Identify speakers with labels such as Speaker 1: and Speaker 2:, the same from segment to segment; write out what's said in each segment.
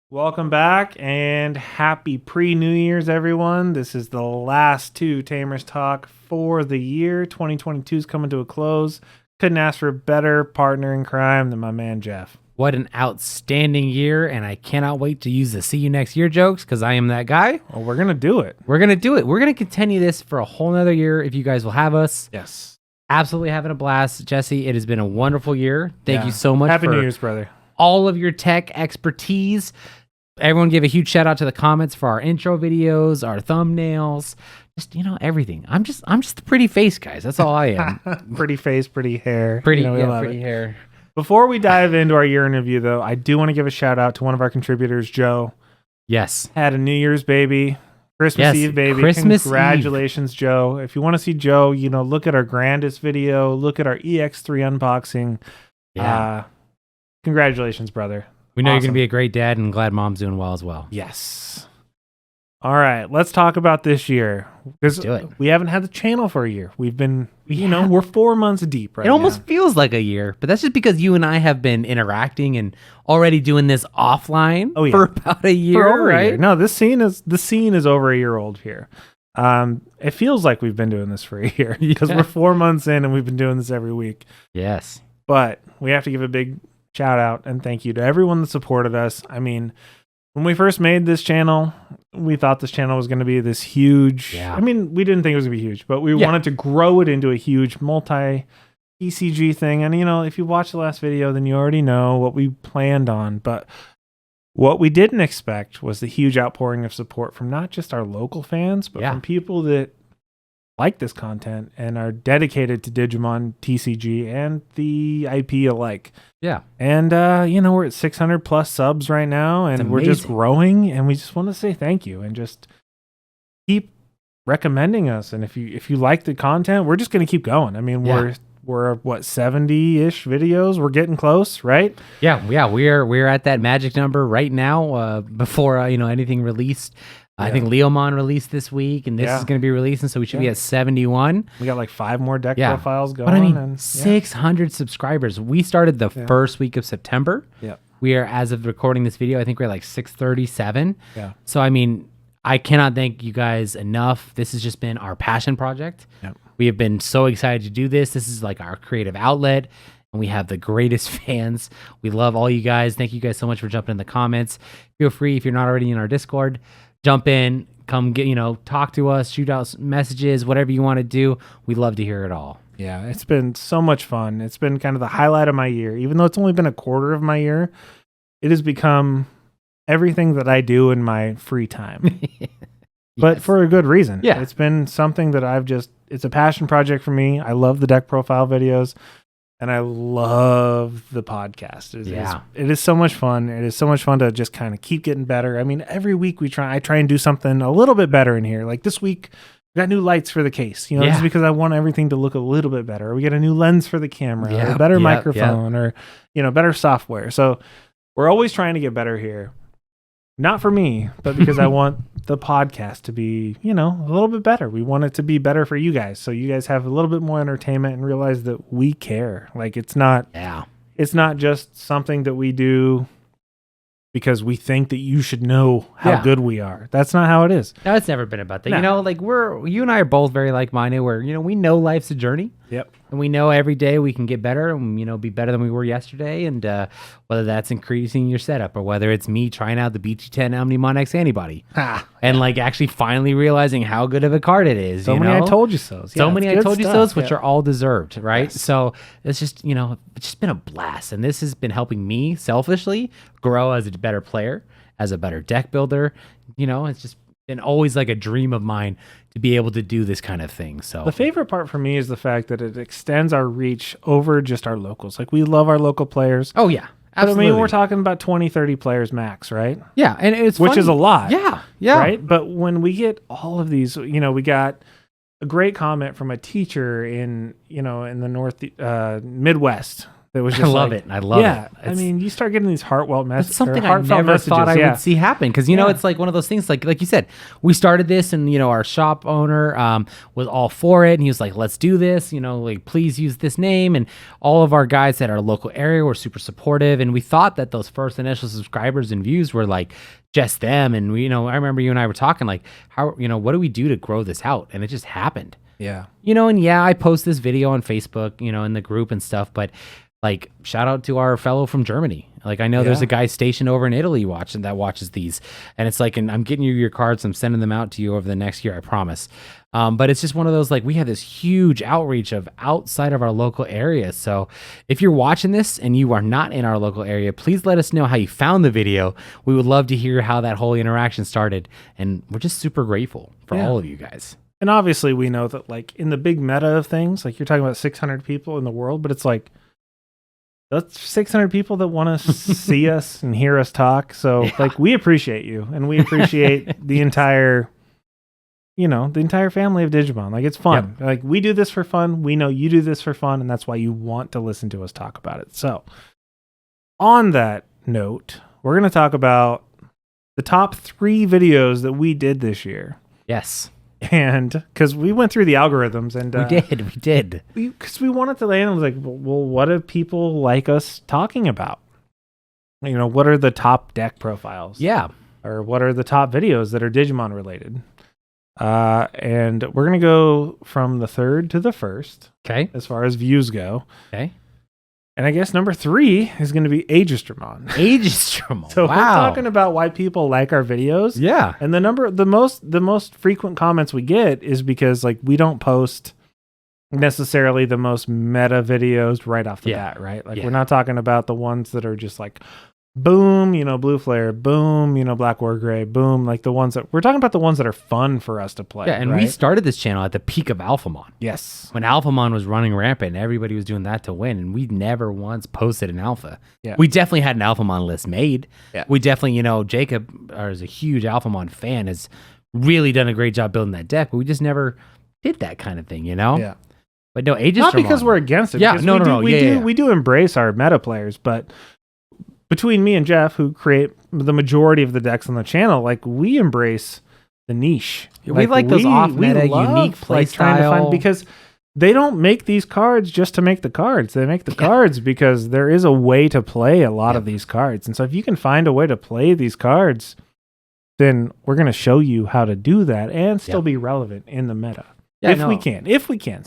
Speaker 1: Welcome back and happy pre-New Year's, everyone. This is the last Two Tamers Talk for the year. 2022 is coming to a close. Couldn't ask for a better partner in crime than my man Jeff.
Speaker 2: What an outstanding year, and I cannot wait to use the see you next year jokes because I am that guy.
Speaker 1: Well, we're going to do it.
Speaker 2: We're going to do it. We're going to continue this for a whole nother year if you guys will have us.
Speaker 1: Yes.
Speaker 2: Absolutely having a blast. Jesse, it has been a wonderful year. Thank you so much
Speaker 1: Happy
Speaker 2: for
Speaker 1: New Year's, brother.
Speaker 2: all of your tech expertise. Everyone give a huge shout out to the comments for our intro videos, our thumbnails, just, everything. I'm just the pretty face, guys. That's all I am.
Speaker 1: Pretty face, pretty hair.
Speaker 2: Pretty
Speaker 1: pretty
Speaker 2: hair.
Speaker 1: Before we dive into our year in review, though, I do want to give a shout out to one of our contributors, Joe.
Speaker 2: Yes.
Speaker 1: Had a New Year's baby. Christmas Eve, baby. Congratulations, Joe. If you want to see Joe, look at our grandest video. Look at our EX3 unboxing.
Speaker 2: Yeah.
Speaker 1: Congratulations, brother.
Speaker 2: We know you're going to be a great dad, and glad mom's doing well as well.
Speaker 1: Yes. All right, let's talk about this year.
Speaker 2: Let's do it.
Speaker 1: We haven't had the channel for a year. We've been, we're 4 months deep right now.
Speaker 2: It almost feels like a year, but that's just because you and I have been interacting and already doing this offline for about a year, right?
Speaker 1: A year. No, the scene is over a year old here. It feels like we've been doing this for a year because we're 4 months in and we've been doing this every week.
Speaker 2: Yes.
Speaker 1: But we have to give a big shout out and thank you to everyone that supported us. I mean, when we first made this channel, we thought this channel was going to be this huge.
Speaker 2: Yeah.
Speaker 1: I mean, we didn't think it was going to be huge, but we wanted to grow it into a huge multi-ECG thing. And, if you watch the last video, then you already know what we planned on. But what we didn't expect was the huge outpouring of support from not just our local fans, but from people that like this content and are dedicated to Digimon, TCG, and the IP alike.
Speaker 2: Yeah.
Speaker 1: And, we're at 600 plus subs right now, and we're just growing, and we just want to say thank you and just keep recommending us. And if you like the content, we're just going to keep going. I mean, we're what, 70-ish videos? We're getting close, right?
Speaker 2: Yeah. We're at that magic number right now before, anything released. I think Leomon released this week, and this is going to be releasing, so we should be at 71.
Speaker 1: We got like 5 more deck profiles going.
Speaker 2: But I mean, 600 subscribers. We started the first week of September.
Speaker 1: Yeah.
Speaker 2: We are, as of recording this video, I think we're at like 637.
Speaker 1: Yeah.
Speaker 2: So, I mean, I cannot thank you guys enough. This has just been our passion project.
Speaker 1: Yep.
Speaker 2: We have been so excited to do this. This is like our creative outlet, and we have the greatest fans. We love all you guys. Thank you guys so much for jumping in the comments. Feel free, if you're not already in our Discord, jump in, come get, talk to us, shoot out messages, whatever you want to do. We'd love to hear it all.
Speaker 1: Yeah, it's been so much fun. It's been kind of the highlight of my year. Even though it's only been a quarter of my year, it has become everything that I do in my free time. But for a good reason.
Speaker 2: Yeah.
Speaker 1: It's been something that it's a passion project for me. I love the deck profile videos. And I love the podcast. It is so much fun. It is so much fun to just kind of keep getting better. I mean, every week I try and do something a little bit better in here. Like this week, we got new lights for the case. Just because I want everything to look a little bit better. Or we get a new lens for the camera, or a better microphone, or better software. So we're always trying to get better here. Not for me, but because I want the podcast to be, a little bit better. We want it to be better for you guys. So you guys have a little bit more entertainment and realize that we care. Like it's not just something that we do because we think that you should know how good we are. That's not how it is.
Speaker 2: No, it's never been about that. No. You and I are both very like-minded where, we know life's a journey.
Speaker 1: Yep.
Speaker 2: And we know every day we can get better and, be better than we were yesterday. And whether that's increasing your setup or whether it's me trying out the BT10 Omnimon X antibody and actually finally realizing how good of a card it is.
Speaker 1: So many I told you so's.
Speaker 2: So many I told you so's, which are all deserved, right? Yes. So it's just, it's just been a blast. And this has been helping me selfishly grow as a better player, as a better deck builder. It's just been always like a dream of mine to be able to do this kind of thing. So
Speaker 1: the favorite part for me is the fact that it extends our reach over just our locals. Like we love our local players.
Speaker 2: Oh yeah. Absolutely.
Speaker 1: But I mean, we're talking about 20, 30 players max, right?
Speaker 2: Yeah. And it's
Speaker 1: which is a lot.
Speaker 2: Yeah. Yeah.
Speaker 1: Right. But when we get all of these, we got a great comment from a teacher in the Midwest That was
Speaker 2: I
Speaker 1: just
Speaker 2: love
Speaker 1: like,
Speaker 2: it. I love it.
Speaker 1: I mean, you start getting these heartfelt
Speaker 2: It's
Speaker 1: messages.
Speaker 2: something I never thought I would see happen because you know
Speaker 1: Yeah.
Speaker 2: it's like one of those things like you said, we started this and you know our shop owner was all for it and he was like, let's do this, you know, like please use this name, and all of our guys at our local area were super supportive, and we thought that those first initial subscribers and views were like just them, and we, you know, I remember you and I were talking like how, you know, what do we do to grow this out, and it just happened.
Speaker 1: Yeah.
Speaker 2: You know, and yeah, I post this video on Facebook, you know, in the group and stuff, but like shout out to our fellow from Germany. Like I know there's a guy stationed over in Italy that watches these, and it's like, and I'm getting you your cards. I'm sending them out to you over the next year, I promise. But it's just one of those, like we have this huge outreach of outside of our local area. So if you're watching this and you are not in our local area, please let us know how you found the video. We would love to hear how that whole interaction started, and we're just super grateful for all of you guys.
Speaker 1: And obviously we know that like in the big meta of things, like you're talking about 600 people in the world, but it's like, that's 600 people that want to see us and hear us talk. So like we appreciate you, and we appreciate the entire, you know, the entire family of Digimon. Like it's fun. Like we do this for fun. We know you do this for fun, and that's why you want to listen to us talk about it. So on that note, we're going to talk about the top 3 videos that we did this year.
Speaker 2: Yes.
Speaker 1: And because we went through the algorithms and
Speaker 2: we did
Speaker 1: because we wanted to land, I was like, well, what do people like us talking about? You know, what are the top deck profiles?
Speaker 2: Yeah.
Speaker 1: Or what are the top videos that are Digimon related? And we're going to go from the 3rd to the 1st.
Speaker 2: Okay.
Speaker 1: As far as views go.
Speaker 2: Okay.
Speaker 1: And I guess number 3 is going to be Aegistramon.
Speaker 2: Aegistramon.
Speaker 1: So
Speaker 2: wow.
Speaker 1: we're talking about why people like our videos.
Speaker 2: Yeah.
Speaker 1: And the most frequent comments we get is because like we don't post necessarily the most meta videos right off the bat, right? Like we're not talking about the ones that are just like boom, you know, blue flare, boom, you know, black war gray, boom, like the ones that we're talking about, the ones that are fun for us to play.
Speaker 2: Yeah, and we started this channel at the peak of Alphamon.
Speaker 1: Yes.
Speaker 2: When Alphamon was running rampant, everybody was doing that to win, and we never once posted an alpha.
Speaker 1: Yeah.
Speaker 2: We definitely had an Alphamon list made.
Speaker 1: Yeah.
Speaker 2: We definitely, you know, Jacob, as a huge Alphamon fan, has really done a great job building that deck, but we just never did that kind of thing, you know?
Speaker 1: Yeah.
Speaker 2: But no, Aegistramon.
Speaker 1: Not because we're against it.
Speaker 2: Yeah,
Speaker 1: no. We do embrace our meta players, but between me and Jeff, who create the majority of the decks on the channel, like we embrace the niche.
Speaker 2: We like those off-meta, unique play style.
Speaker 1: Because they don't make these cards just to make the cards. They make the cards because there is a way to play a lot of these cards. And so if you can find a way to play these cards, then we're going to show you how to do that and still be relevant in the meta. If we can.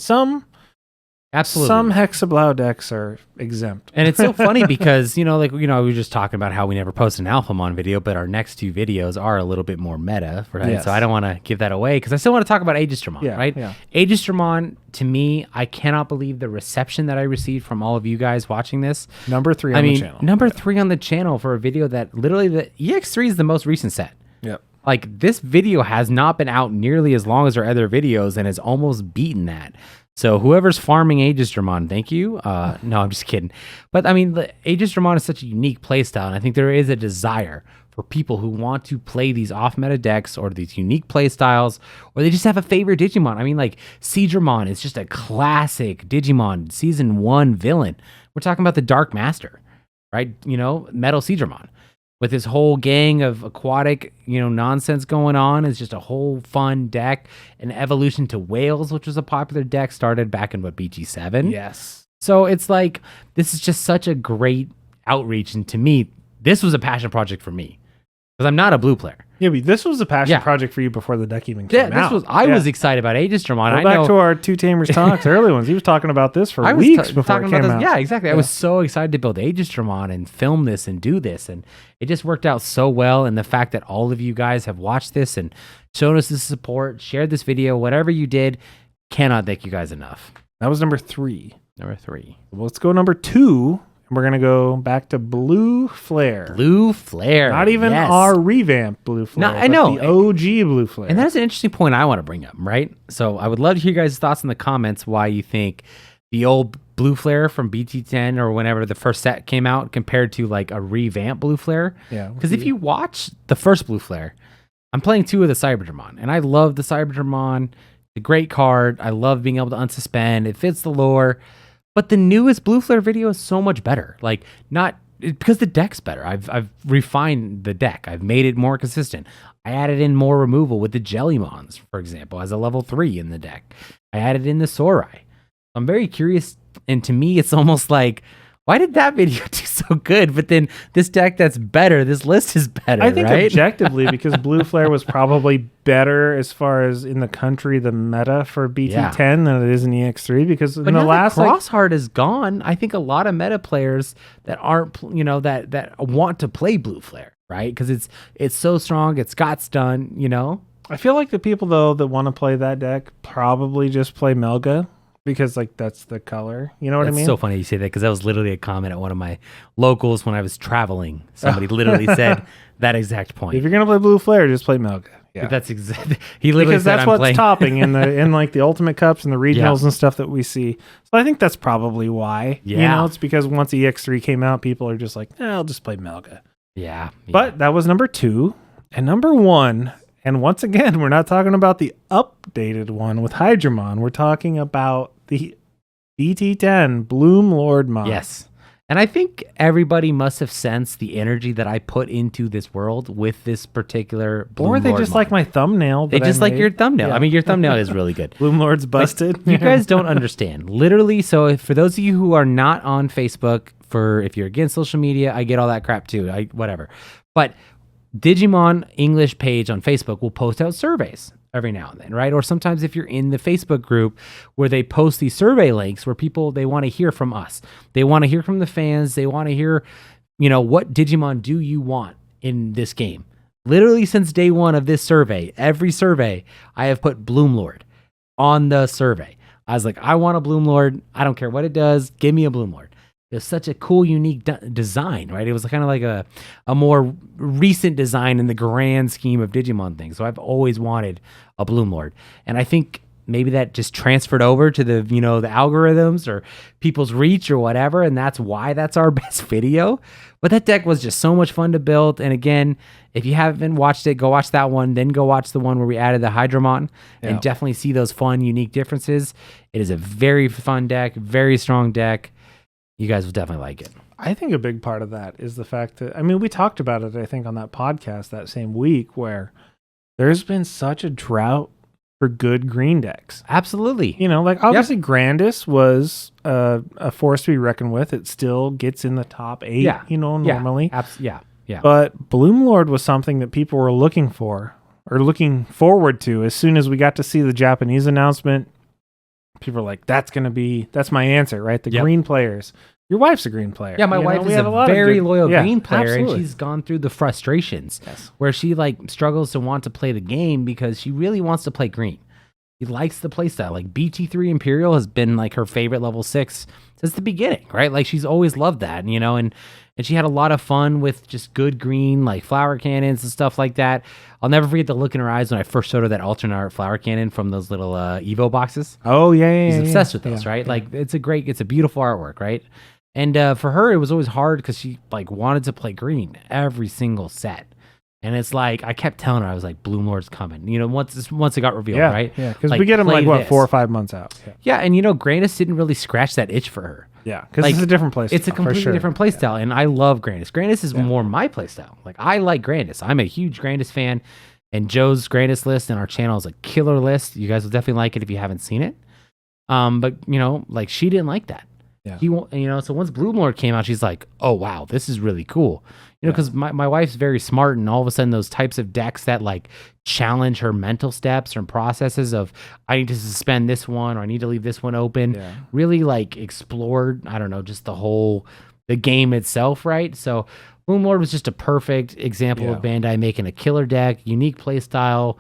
Speaker 2: Absolutely.
Speaker 1: Some Hexablau decks are exempt.
Speaker 2: And it's so funny because, you know, like, you know, we were just talking about how we never posted an Alphamon video, but our next 2 videos are a little bit more meta, right?
Speaker 1: Yes.
Speaker 2: So I don't want to give that away because I still want to talk about Aegistramon, right?
Speaker 1: Yeah.
Speaker 2: Aegistramon, to me, I cannot believe the reception that I received from all of you guys watching this.
Speaker 1: Number 3 on the channel.
Speaker 2: Number 3 on the channel for a video that literally the EX3 is the most recent set.
Speaker 1: Yep.
Speaker 2: Like this video has not been out nearly as long as our other videos and has almost beaten that. So whoever's farming Aegistramon, thank you. No, I'm just kidding. But I mean, the Aegistramon is such a unique playstyle, and I think there is a desire for people who want to play these off-meta decks or these unique playstyles, or they just have a favorite Digimon. I mean, like Seedramon is just a classic Digimon Season 1 villain. We're talking about the Dark Master, right? You know, Metal Seedramon. With his whole gang of aquatic, you know, nonsense going on. It's just a whole fun deck. An evolution to Whales, which was a popular deck, started back in BG7.
Speaker 1: Yes.
Speaker 2: So it's like, this is just such a great outreach. And to me, this was a passion project for me. Because I'm not a blue player.
Speaker 1: Yeah, but this was a passion project for you before the deck even came out.
Speaker 2: I was excited about Aegistramon.
Speaker 1: Go back to our Two Tamers Talks, early ones. He was talking about this for weeks before it came out.
Speaker 2: Yeah, exactly. I was so excited to build Aegistramon and film this and do this. And it just worked out so well. And the fact that all of you guys have watched this and shown us the support, shared this video, whatever you did, cannot thank you guys enough.
Speaker 1: That was number 3.
Speaker 2: Number 3.
Speaker 1: Well, let's go number 2. We're going to go back to Blue Flare.
Speaker 2: Blue Flare.
Speaker 1: Not even our revamped Blue Flare.
Speaker 2: No, I know.
Speaker 1: The OG Blue Flare.
Speaker 2: And that's an interesting point I want to bring up, right? So I would love to hear you guys' thoughts in the comments why you think the old Blue Flare from BT10 or whenever the first set came out compared to like a revamped Blue Flare.
Speaker 1: Yeah.
Speaker 2: Because if you watch the first Blue Flare, I'm playing 2 of the Cyberdramon, and I love the Cyberdramon. The great card. I love being able to unsuspend. It fits the lore. But the newest Blue Flare video is so much better. Like, not because the deck's better. I've refined the deck. I've made it more consistent. I added in more removal with the Jellymons, for example, as a level 3 in the deck. I added in the Sorai. I'm very curious, and to me, it's almost like, why did that video do so good? But then this deck that's better, this list is better,
Speaker 1: I think
Speaker 2: right?
Speaker 1: objectively, because Blue Flare was probably better as far as in the country, the meta for BT10 than it is in EX3. Because
Speaker 2: but
Speaker 1: in the last
Speaker 2: Crossheart is gone. I think a lot of meta players that aren't, that want to play Blue Flare, right? Because it's so strong, it's got stun,
Speaker 1: I feel like the people though that want to play that deck probably just play Melga. Because like that's the color, you know what I mean?
Speaker 2: It's so funny you say that because that was literally a comment at one of my locals when I was traveling. Somebody literally said that exact point.
Speaker 1: If you're gonna play Blue Flare, just play Melga. Yeah,
Speaker 2: but that's exactly. He literally
Speaker 1: because
Speaker 2: said
Speaker 1: that's what's topping in like the Ultimate Cups and the regionals and stuff that we see. So I think that's probably why.
Speaker 2: Yeah,
Speaker 1: it's because once EX3 came out, people are just like, I'll just play Melga.
Speaker 2: Yeah.
Speaker 1: But that was number 2 and number 1. And once again, we're not talking about the updated one with Hydramon. We're talking about the BT10 Bloom Lord mod.
Speaker 2: Yes. And I think everybody must have sensed the energy that I put into this world with this particular Bloom
Speaker 1: Lord. Or they
Speaker 2: Lord
Speaker 1: just
Speaker 2: mod.
Speaker 1: like my thumbnail.
Speaker 2: They just like your thumbnail.
Speaker 1: Yeah.
Speaker 2: I mean, your thumbnail is really good.
Speaker 1: Bloom Lord's busted.
Speaker 2: You guys don't understand. Literally, so for those of you who are not on Facebook, if you're against social media, I get all that crap too. Whatever. But Digimon English page on Facebook will post out surveys every now and then, right? Or sometimes if you're in the Facebook group where they post these survey links where they want to hear from us. They want to hear from the fans. They want to hear, what Digimon do you want in this game? Literally since day one of this survey, every survey, I have put Bloom Lord on the survey. I was like, I want a Bloom Lord. I don't care what it does. Give me a Bloom Lord. It was such a cool, unique design, right? It was kind of like a more recent design in the grand scheme of Digimon things. So I've always wanted a Bloom Lord. And I think maybe that just transferred over to the, the algorithms or people's reach or whatever. And that's why that's our best video. But that deck was just so much fun to build. And again, if you haven't watched it, go watch that one. Then go watch the one where we added the Hydramon and definitely see those fun, unique differences. It is a very fun deck, very strong deck. You guys will definitely like it.
Speaker 1: I think a big part of that is the fact that, we talked about it, I think, on that podcast that same week where there's been such a drought for good green decks.
Speaker 2: Absolutely.
Speaker 1: Obviously Grandis was a force to be reckoned with. It still gets in the top 8, normally.
Speaker 2: Yeah.
Speaker 1: But Bloom Lord was something that people were looking for or looking forward to as soon as we got to see the Japanese announcement. People are like, that's my answer, right? The green players. Your wife's a green player.
Speaker 2: Yeah, my wife is a very loyal green player, and she's gone through the frustrations where she struggles to want to play the game because she really wants to play green. She likes the playstyle. Like BT3 Imperial has been like her favorite level 6 since the beginning, right? Like she's always loved that, and she had a lot of fun with just good green, like flower cannons and stuff like that. I'll never forget the look in her eyes when I first showed her that alternate art flower cannon from those little Evo boxes.
Speaker 1: Oh, yeah.
Speaker 2: She's obsessed with those, right? Yeah. Like it's a beautiful artwork, right? And for her, it was always hard because she wanted to play green every single set. And it's like, I kept telling her, I was like, Bloom Lord's coming. Once it got revealed, right?
Speaker 1: Yeah, because we get them 4 or 5 months out.
Speaker 2: Yeah, and Grandis didn't really scratch that itch for her.
Speaker 1: Yeah, because it's a different playstyle.
Speaker 2: It's a completely different playstyle, and I love Grandis. Grandis is more my playstyle. Like, I like Grandis. I'm a huge Grandis fan, and Joe's Grandis list in our channel is a killer list. You guys will definitely like it if you haven't seen it. But, she didn't like that. Yeah. So once Bloom Lord came out, she's like, oh, wow, this is really cool. Because my wife's very smart, and all of a sudden those types of decks that challenge her mental steps or processes of I need to suspend this one or I need to leave this one open really explored, I don't know, just the game itself, right? So Bloom Lord was just a perfect example of Bandai making a killer deck, unique play style,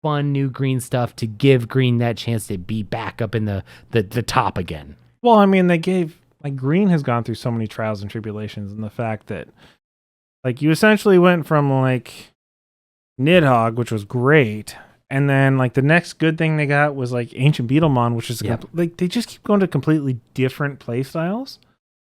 Speaker 2: fun new green stuff to give green that chance to be back up in the top again.
Speaker 1: Well, they gave green has gone through so many trials and tribulations, and the fact that you essentially went from Nidhogg, which was great, and then the next good thing they got was Ancient Beetlemon, which is they just keep going to completely different play styles.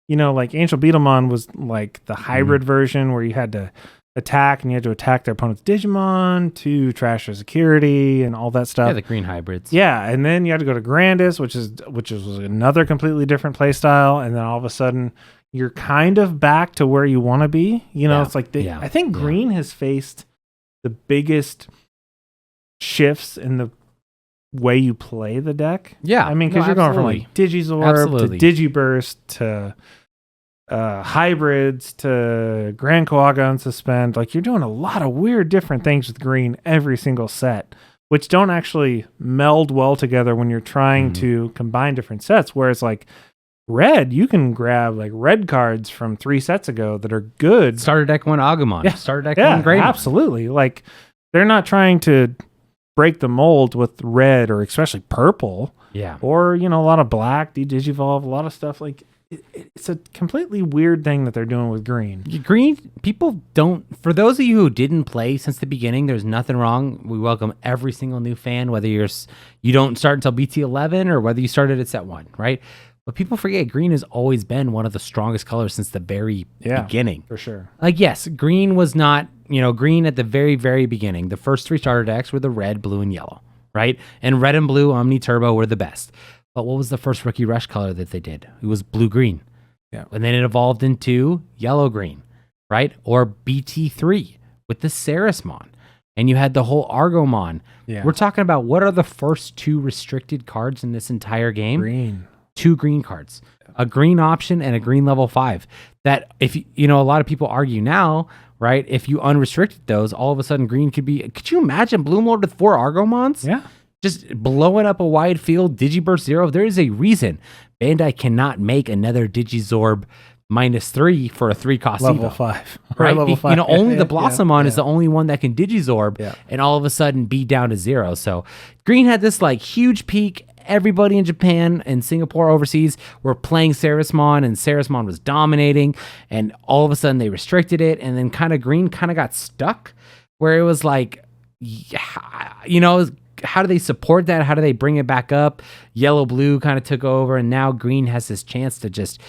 Speaker 1: Ancient Beetlemon was the hybrid version where you had to attack, and you had to attack their opponent's Digimon to trash their security and all that stuff.
Speaker 2: Yeah, the green hybrids.
Speaker 1: Yeah, and then you had to go to Grandis, which was another completely different play style, and then all of a sudden you're kind of back to where you want to be. It's like I think green has faced the biggest shifts in the way you play the deck.
Speaker 2: Yeah,
Speaker 1: I mean, because you're going from like Digizorb to Digiburst to hybrids to Grand Koaga and Suspend. Like, you're doing a lot of weird different things with green every single set, which don't actually meld well together when you're trying to combine different sets. Whereas like red, you can grab like red cards from 3 sets ago that are good.
Speaker 2: Starter deck 1 Agumon.
Speaker 1: Yeah.
Speaker 2: Starter deck 1 Greymon.
Speaker 1: Absolutely. Like, they're not trying to break the mold with red or especially purple.
Speaker 2: Yeah.
Speaker 1: Or, a lot of black, Digivolve, a lot of stuff. Like, it's a completely weird thing that they're doing with green.
Speaker 2: Green, people don't... For those of you who didn't play since the beginning, there's nothing wrong. We welcome every single new fan, whether you don't start until BT11 or whether you started at set 1, right? But people forget green has always been one of the strongest colors since the very beginning.
Speaker 1: For sure.
Speaker 2: Like, yes, green was not... green at the very, very beginning. The first 3 starter decks were the red, blue, and yellow, right? And red and blue Omni Turbo were the best. But what was the first Rookie Rush color that they did? It was blue-green.
Speaker 1: Yeah.
Speaker 2: And then it evolved into yellow-green, right? Or BT3 with the Sarismon. And you had the whole Argomon.
Speaker 1: Yeah.
Speaker 2: We're talking about what are the first 2 restricted cards in this entire game?
Speaker 1: Green.
Speaker 2: 2 green cards. A green option and a green level 5. That, if a lot of people argue now, right? If you unrestricted those, all of a sudden green could be... Could you imagine Bloomlord with 4 Argomons?
Speaker 1: Yeah.
Speaker 2: Just blowing up a wide field, Digiburst 0. There is a reason Bandai cannot make another Digizorb -3 for a 3-cost
Speaker 1: level 5,
Speaker 2: right?
Speaker 1: Level 5.
Speaker 2: Only the Blossomon is the only one that can Digizorb, and all of a sudden be down to 0. So green had this like huge peak. Everybody in Japan and Singapore overseas were playing Sarismon, and Sarismon was dominating. And all of a sudden they restricted it, and then green got stuck, where it was like, how do they support that? How do they bring it back up? Yellow blue kind of took over, and now green has this chance to just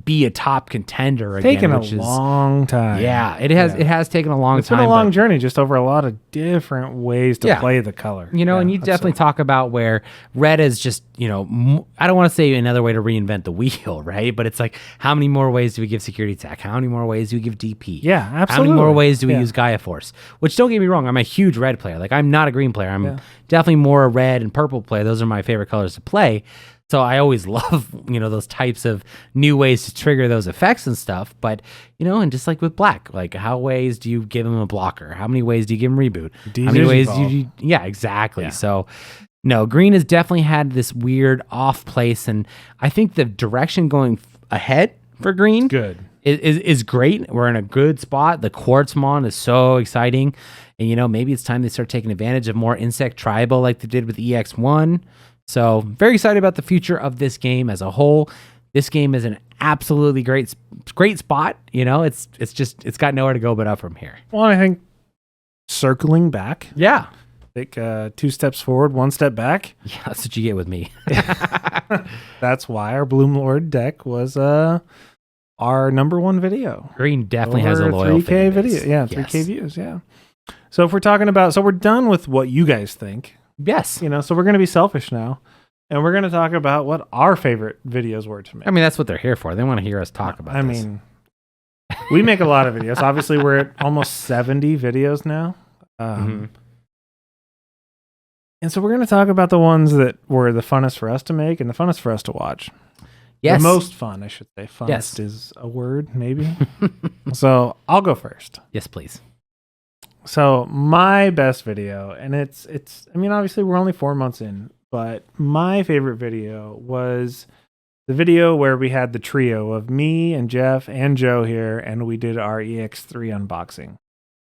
Speaker 2: be a top contender again.
Speaker 1: Taken a long time.
Speaker 2: Yeah, it has. It has taken a long time.
Speaker 1: It's been a long journey, just over a lot of different ways to play the color.
Speaker 2: And you definitely talk about where red is just, I don't want to say another way to reinvent the wheel, right? But it's like, how many more ways do we give security attack? How many more ways do we give DP?
Speaker 1: Yeah, absolutely.
Speaker 2: How many more ways do we use Gaia Force? Which, don't get me wrong, I'm a huge red player. Like, I'm not a green player. I'm definitely more a red and purple player. Those are my favorite colors to play. So I always love, those types of new ways to trigger those effects and stuff. But, and just like with black, like, how ways do you give him a blocker? How many ways do you give him reboot? How many ways do you... Yeah, exactly. Yeah. So, no, green has definitely had this weird off place. And I think the direction going ahead for green is great. We're in a good spot. The Quartzmon is so exciting. And, maybe it's time they start taking advantage of more insect tribal like they did with EX1. So very excited about the future of this game as a whole. This game is an absolutely great spot. It's got nowhere to go but up from here.
Speaker 1: Well, I think circling back.
Speaker 2: Yeah.
Speaker 1: Take 2 steps forward, 1 step back.
Speaker 2: Yeah, that's what you get with me.
Speaker 1: That's why our Bloomlord deck was our #1 video.
Speaker 2: Green definitely has a loyal
Speaker 1: 3K video. Yeah, 3K views. Yeah. So if we're talking about, we're done with what you guys think.
Speaker 2: Yes.
Speaker 1: So we're going to be selfish now, and we're going to talk about what our favorite videos were to make.
Speaker 2: I mean, that's what they're here for. They want to hear us talk about this.
Speaker 1: I mean, we make a lot of videos. Obviously, we're at almost 70 videos now. And so we're going to talk about the ones that were the funnest for us to make and the funnest for us to watch.
Speaker 2: Yes.
Speaker 1: The most fun, I should say. Funnest is a word, maybe. So I'll go first.
Speaker 2: Yes, please.
Speaker 1: So my best video, and it's obviously we're only 4 months in, but my favorite video was the video where we had the trio of me and Jeff and Joe here, and we did our EX3 unboxing.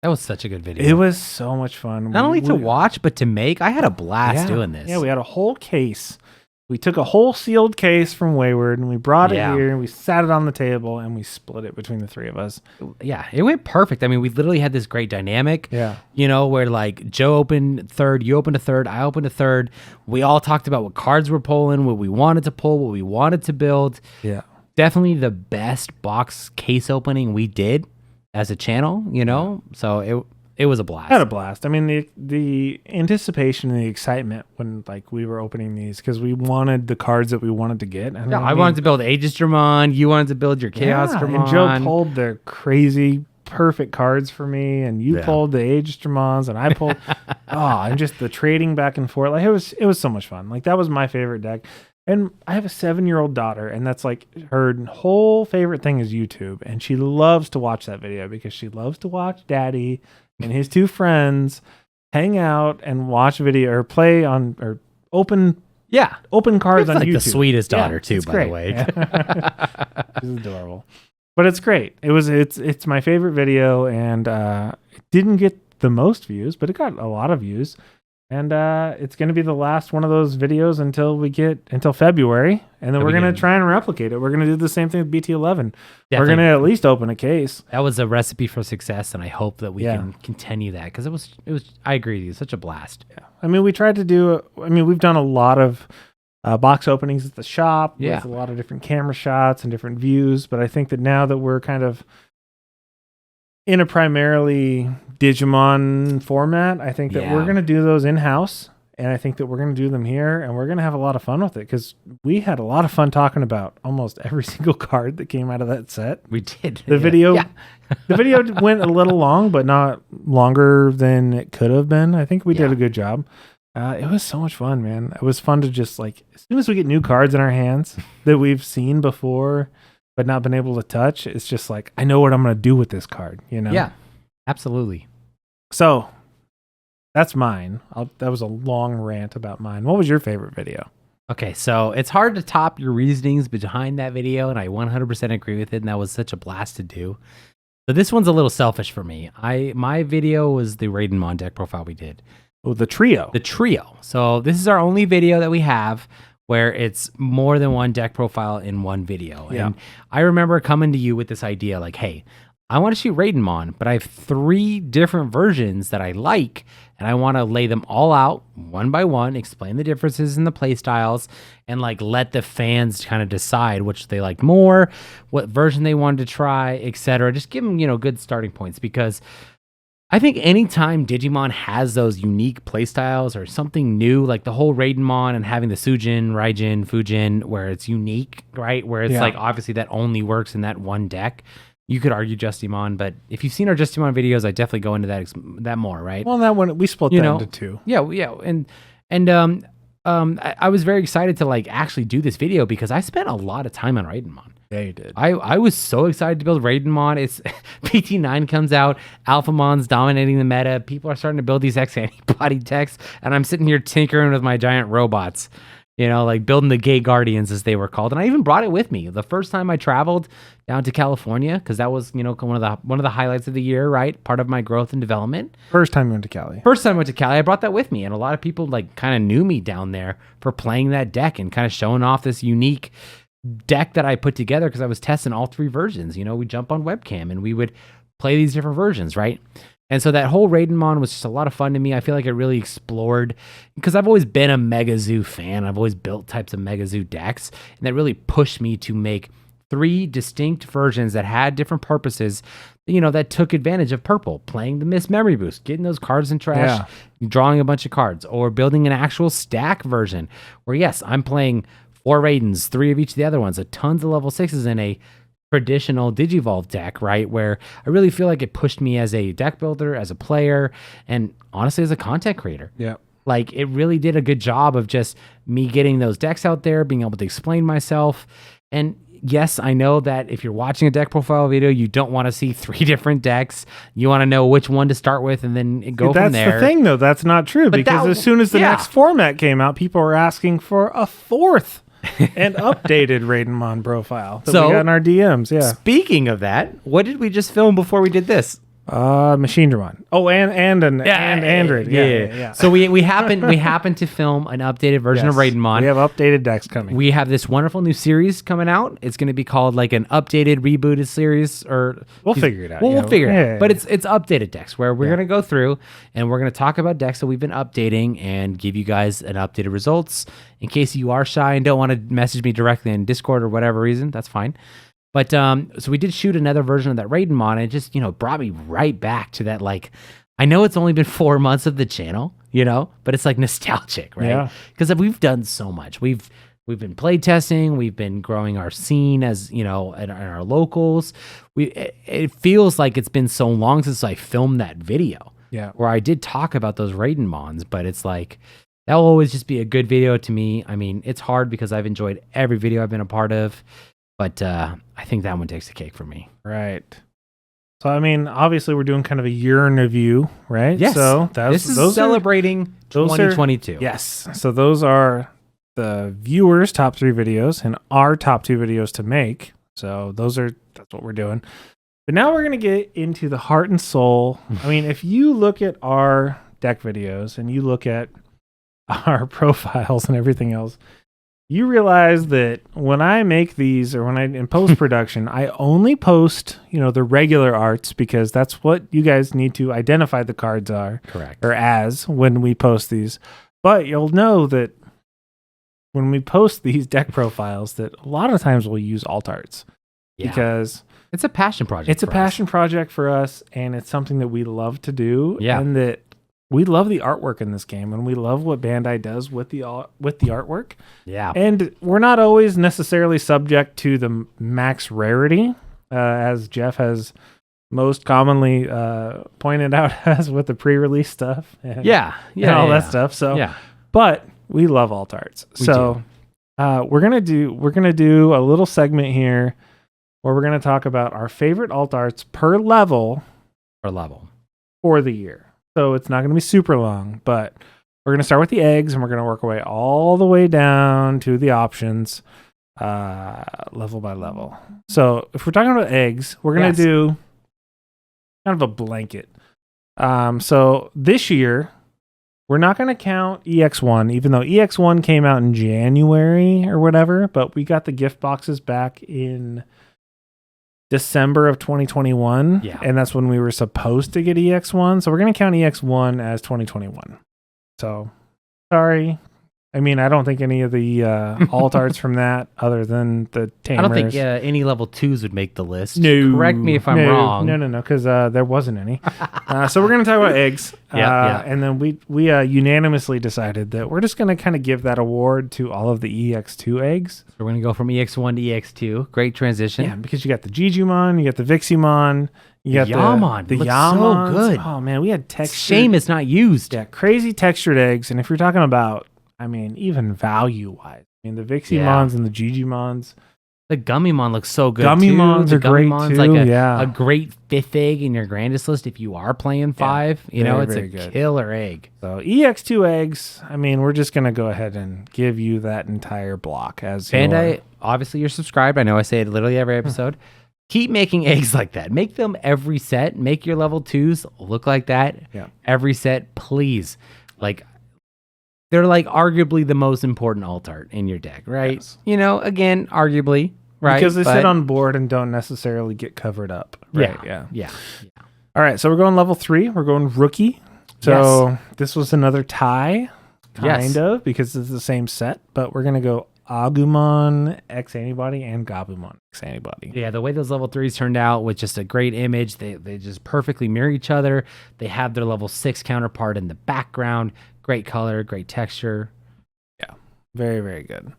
Speaker 2: That was such a good video.
Speaker 1: It was so much fun.
Speaker 2: Not only to watch, but to make. I had a blast doing this.
Speaker 1: Yeah, we had a whole case. We took a whole sealed case from Wayward, and we brought it here, and we sat it on the table, and we split it between the 3 of us.
Speaker 2: Yeah, it went perfect. I mean, we literally had this great dynamic.
Speaker 1: Yeah.
Speaker 2: Where like Joe opened third, you opened a third, I opened a third. We all talked about what cards we're pulling, what we wanted to pull, what we wanted to build.
Speaker 1: Yeah.
Speaker 2: Definitely the best box case opening we did as a channel, you know? So it was a blast.
Speaker 1: I had a blast. I mean, the anticipation and the excitement when like we were opening these, because we wanted the cards that we wanted to get. And
Speaker 2: I wanted to build Aegis Dramon. You wanted to build your Chaos Dramon.
Speaker 1: And Joe pulled the crazy perfect cards for me, and you pulled the Aegis Dramons, and I pulled and just the trading back and forth. Like it was so much fun. Like that was my favorite deck. And I have a 7-year-old daughter, and that's like her whole favorite thing is YouTube, and she loves to watch that video because she loves to watch Daddy and his 2 friends hang out and watch video or play on or open cards on
Speaker 2: like
Speaker 1: YouTube.
Speaker 2: The sweetest daughter too, by the way.
Speaker 1: She's adorable. But it's great. It's my favorite video, and it didn't get the most views, but it got a lot of views. And it's going to be the last one of those videos until February, and then we're going to try and replicate it. We're going to do the same thing with BT11. Definitely. We're going to at least open a case.
Speaker 2: That was a recipe for success, and I hope that we can continue that, because it was. I agree with you, such a blast.
Speaker 1: Yeah, I mean, we tried to do. We've done a lot of box openings at the shop with a lot of different camera shots and different views, but I think that now that we're kind of in a primarily Digimon format, I think that we're going to do those in-house, and I think that we're going to do them here, and we're going to have a lot of fun with it, because we had a lot of fun talking about almost every single card that came out of that set.
Speaker 2: We did.
Speaker 1: The video went a little long, but not longer than it could have been. I think we did a good job. It was so much fun, man. It was fun to just like, as soon as we get new cards in our hands that we've seen before but not been able to touch, it's just like, I know what I'm going to do with this card, you know?
Speaker 2: Yeah, absolutely.
Speaker 1: So that's mine. That was a long rant about mine. What was your favorite video?
Speaker 2: Okay, so it's hard to top your reasonings behind that video, and I 100% agree with it, and that was such a blast to do. So this one's a little selfish for me. My video was the Raidenmon deck profile we did.
Speaker 1: Oh, the trio.
Speaker 2: The trio. So this is our only video that we have where it's more than one deck profile in one video.
Speaker 1: Yeah.
Speaker 2: And I remember coming to you with this idea like, hey, I want to shoot Raidenmon, but I have 3 different versions that I like, and I want to lay them all out one by one, explain the differences in the play styles, and like let the fans kind of decide which they like more, what version they wanted to try, etc. Just give them, good starting points, because I think anytime Digimon has those unique playstyles or something new, like the whole Raidenmon and having the Sujin, Raijin, Fujin, where it's unique, right? Where it's like obviously that only works in that one deck. You could argue Justimon, but if you've seen our Justimon videos, I definitely go into that more, right?
Speaker 1: Well, that one we split that into 2.
Speaker 2: Yeah, and I was very excited to like actually do this video because I spent a lot of time on Raidenmon.
Speaker 1: Yeah, you did.
Speaker 2: I was so excited to build Raidenmon. It's PT9 comes out, Alphamon's dominating the meta. People are starting to build these X antibody decks, and I'm sitting here tinkering with my giant robots, like building the Gay Guardians as they were called. And I even brought it with me the first time I traveled down to California, because that was one of the highlights of the year, right? Part of my growth and development.
Speaker 1: First time you went to Cali.
Speaker 2: First time I went to Cali, I brought that with me, and a lot of people like kind of knew me down there for playing that deck and kind of showing off this unique deck that I put together, because I was testing all 3 versions. We jump on webcam and we would play these different versions, right? And so that whole Raidenmon was just a lot of fun to me. I feel like it really explored, because I've always been a Mega Zoo fan. I've always built types of Mega Zoo decks, and that really pushed me to make 3 distinct versions that had different purposes, that took advantage of purple, playing the Miss Memory Boost, getting those cards in trash, drawing a bunch of cards, or building an actual stack version where, yes, I'm playing 4 Raidens, 3 of each of the other ones, tons of level 6s in a traditional Digivolve deck, right? Where I really feel like it pushed me as a deck builder, as a player, and honestly as a content creator.
Speaker 1: Yeah.
Speaker 2: Like it really did a good job of just me getting those decks out there, being able to explain myself. And yes, I know that if you're watching a deck profile video, you don't want to see 3 different decks. You want to know which one to start with and then go from there.
Speaker 1: That's the thing, though. That's not true, because as soon as the next format came out, people were asking for a 4th and updated Raidenmon profile that we got in our DMs. Yeah.
Speaker 2: Speaking of that, what did we just film before we did this?
Speaker 1: Machine Dramon. Oh, and Android. Yeah.
Speaker 2: So we happen to film an updated version of Raidenmon.
Speaker 1: We have updated decks coming.
Speaker 2: We have this wonderful new series coming out. It's going to be called like an updated rebooted series, or
Speaker 1: we'll figure it out.
Speaker 2: We'll figure it out. But it's updated decks where we're going to go through and we're going to talk about decks that we've been updating and give you guys an updated results. In case you are shy and don't want to message me directly in Discord or whatever reason, that's fine. But so we did shoot another version of that Raiden mod, and it just, brought me right back to that. Like, I know it's only been 4 months of the channel, but it's like nostalgic, right?
Speaker 1: Yeah.
Speaker 2: Because we've done so much. We've been playtesting, we've been growing our scene as, in our locals. It feels like it's been so long since I filmed that video.
Speaker 1: Yeah.
Speaker 2: Where I did talk about those Raiden mods, but it's like, that will always just be a good video to me. I mean, it's hard because I've enjoyed every video I've been a part of. But I think that one takes the cake for me.
Speaker 1: Right. So, I mean, obviously we're doing kind of a year in review, right?
Speaker 2: Yes.
Speaker 1: So
Speaker 2: this is celebrating 2022.
Speaker 1: Yes. So those are the viewers' top 3 videos and our top 2 videos to make. So that's what we're doing. But now we're going to get into the heart and soul. I mean, if you look at our deck videos and you look at our profiles and everything else, you realize that when I make these or when I in post-production, I only post, the regular arts because that's what you guys need to identify the cards are.
Speaker 2: Correct.
Speaker 1: Or as when we post these. But you'll know that when we post these deck profiles that a lot of times we'll use alt arts.
Speaker 2: Yeah.
Speaker 1: Because
Speaker 2: it's a passion project.
Speaker 1: It's a passion project for us, and it's something that we love to do.
Speaker 2: Yeah.
Speaker 1: And that we love the artwork in this game, and we love what Bandai does with the artwork.
Speaker 2: Yeah.
Speaker 1: And we're not always necessarily subject to the max rarity, as Jeff has most commonly pointed out as with the pre-release stuff. And, all that stuff. So, but we love alt arts. We're gonna do a little segment here where we're gonna talk about our favorite alt arts per level for the year. So it's not going to be super long, but we're going to start with the eggs, and we're going to work our way all the way down to the options, level by level. So if we're talking about eggs, we're going to do kind of a blanket. So this year, we're not going to count EX1, even though EX1 came out in January or whatever, but we got the gift boxes back in December of 2021, and that's when we were supposed to get EX1. So we're going to count EX1 as 2021. So, sorry. I mean, I don't think any of the alt arts from that, other than the Tamers.
Speaker 2: I don't think any level 2s would make the list. No. Correct me if I'm wrong.
Speaker 1: No, because there wasn't any. So we're going to talk about eggs. And then we unanimously decided that we're just going to kind of give that award to all of the EX2 eggs.
Speaker 2: So we're going to go from EX1 to EX2. Great transition.
Speaker 1: Yeah, because you got the Jijumon, you got the Viximon, you got
Speaker 2: Yammon.
Speaker 1: The
Speaker 2: Looks
Speaker 1: Yammons.
Speaker 2: so good.
Speaker 1: Oh, man, we had textured.
Speaker 2: Shame it's not used.
Speaker 1: Yeah, crazy textured eggs. And if you're talking about, even value-wise, the Viximons and the Jijumons.
Speaker 2: The Gummymon looks so good,
Speaker 1: Gummymons
Speaker 2: too.
Speaker 1: are great, too.
Speaker 2: Like a great 5th egg in your grandest list if you are playing 5. It's a good killer egg.
Speaker 1: So EX2 eggs, we're just going to go ahead and give you that entire block. As
Speaker 2: Bandai, obviously you're subscribed. I know I say it literally every episode. Keep making eggs like that. Make them every set. Make your level 2s look like that.
Speaker 1: Yeah.
Speaker 2: Every set, please. They're arguably the most important alt art in your deck, right? Yes. Again, arguably, right?
Speaker 1: Because they sit on board and don't necessarily get covered up. Right?
Speaker 2: Yeah.
Speaker 1: All right, so we're going level 3. We're going rookie. So this was another tie, kind of, because it's the same set, but we're going to go Agumon X Antibody and Gabumon X Antibody.
Speaker 2: Yeah, the way those level 3s turned out with just a great image, they just perfectly mirror each other. They have their level 6 counterpart in the background. Great color, great texture.
Speaker 1: Yeah, very, very good.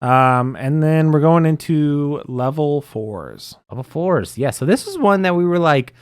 Speaker 1: And then we're going into level 4s.
Speaker 2: Level 4s, yeah. So this is one that we were like,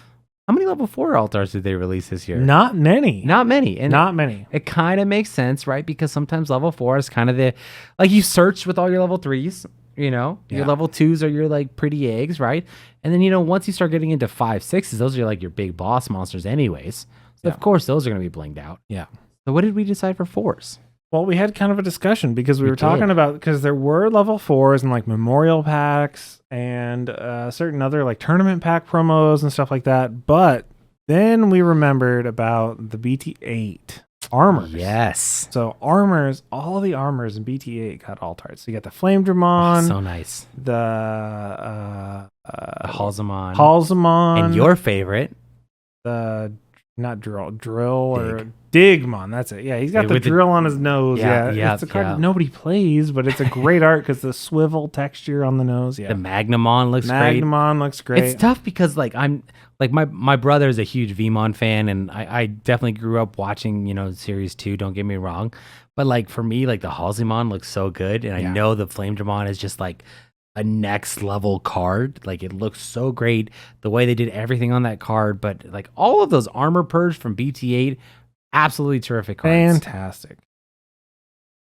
Speaker 2: how many level 4 altars did they release this year?
Speaker 1: Not many.
Speaker 2: And
Speaker 1: not many.
Speaker 2: It kind of makes sense, right? Because sometimes level 4 is kind of you search with all your level 3s, your level 2s are your pretty eggs, right? And then, once you start getting into 5, 6s, those are your big boss monsters anyways. So of course those are going to be blinged out.
Speaker 1: Yeah.
Speaker 2: So what did we decide for 4s?
Speaker 1: Well, we had kind of a discussion because we were talking about, because there were level 4s and memorial packs and certain other tournament pack promos and stuff like that. But then we remembered about the BT8 armors.
Speaker 2: Yes.
Speaker 1: So all the armors in BT8 got alt arts. So you got the Flame Dramon.
Speaker 2: Oh, so nice.
Speaker 1: The
Speaker 2: Halzamon.
Speaker 1: Halzamon.
Speaker 2: And your favorite.
Speaker 1: The not drill or Digmon. That's it. Yeah, he's got the drill on his nose. Yeah, it's a card that nobody plays, but it's a great art because the swivel texture on the nose. Yeah,
Speaker 2: the Magnamon looks great.
Speaker 1: Magnamon looks great.
Speaker 2: It's tough because like my brother is a huge Vmon fan, and I definitely grew up watching Series 2. Don't get me wrong, but like for me, like the Halseymonn looks so good, and I know the Flame Dramon is just like a next level card. Like it looks so great the way they did everything on that card, but like all of those Armor Purge from BT8, absolutely terrific cards.
Speaker 1: Fantastic.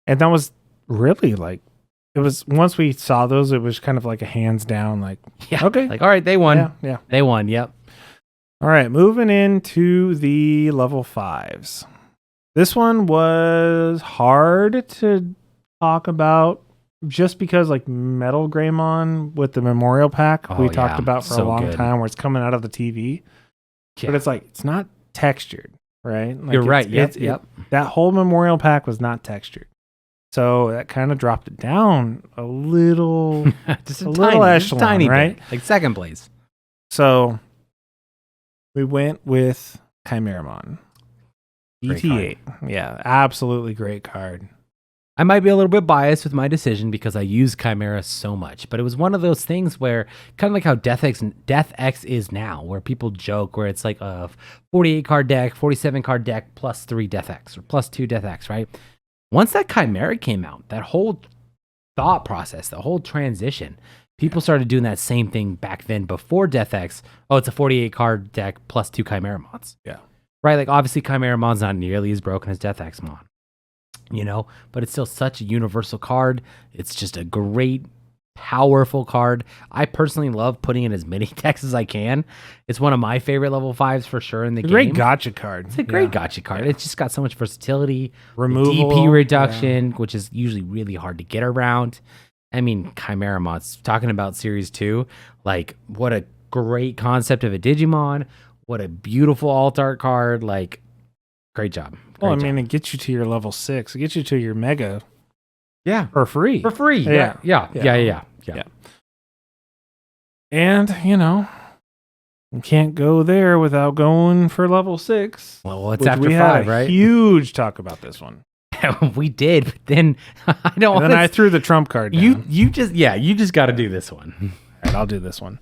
Speaker 1: And that was really like, it was, once we saw those, it was kind of like a hands down, like, okay,
Speaker 2: like all right, they won.
Speaker 1: Yeah,
Speaker 2: they won. Yep.
Speaker 1: All right, moving into the level 5s. This one was hard to talk about just because like Metal Greymon with the Memorial Pack we talked about for a long time, where it's coming out of the TV. But it's like, it's not textured, right? Like
Speaker 2: You're right. Yep.
Speaker 1: That whole Memorial Pack was not textured. So that kind of dropped it down a little,
Speaker 2: just
Speaker 1: a little echelon,
Speaker 2: tiny
Speaker 1: right?
Speaker 2: bit, like second place.
Speaker 1: So we went with Chimeramon. BT8. Yeah, absolutely great card.
Speaker 2: I might be a little bit biased with my decision because I use Chimera so much, but it was one of those things where kind of like how Death X is now, where people joke where it's like a 48 card deck, 47 card deck plus 3 Death X or plus 2 Death X, right? Once that Chimera came out, that whole thought process, the whole transition, people started doing that same thing back then before Death X. Oh, it's a 48 card deck plus 2 Chimeramons.
Speaker 1: Yeah.
Speaker 2: Right? Like obviously Chimeramon's not nearly as broken as Death X Mon. But it's still such a universal card. It's just a great, powerful card. I personally love putting in as many decks as I can. It's one of my favorite level 5s for sure in the game.
Speaker 1: Great gotcha card.
Speaker 2: It's a great gotcha card. It's just got so much versatility,
Speaker 1: removal,
Speaker 2: DP reduction, which is usually really hard to get around. I mean, Chimeramon's talking about Series 2. Like, what a great concept of a Digimon. What a beautiful alt art card. Like, great job.
Speaker 1: Well, I mean, it gets you to your level 6. It gets you to your Mega.
Speaker 2: Yeah.
Speaker 1: For free.
Speaker 2: For free. Yeah.
Speaker 1: And, you can't go there without going for level 6.
Speaker 2: Well, it's after 5, right?
Speaker 1: Huge talk about this one.
Speaker 2: We did, but then I don't.
Speaker 1: And then I threw the trump card down.
Speaker 2: You just got to do this one.
Speaker 1: All right, I'll do this one.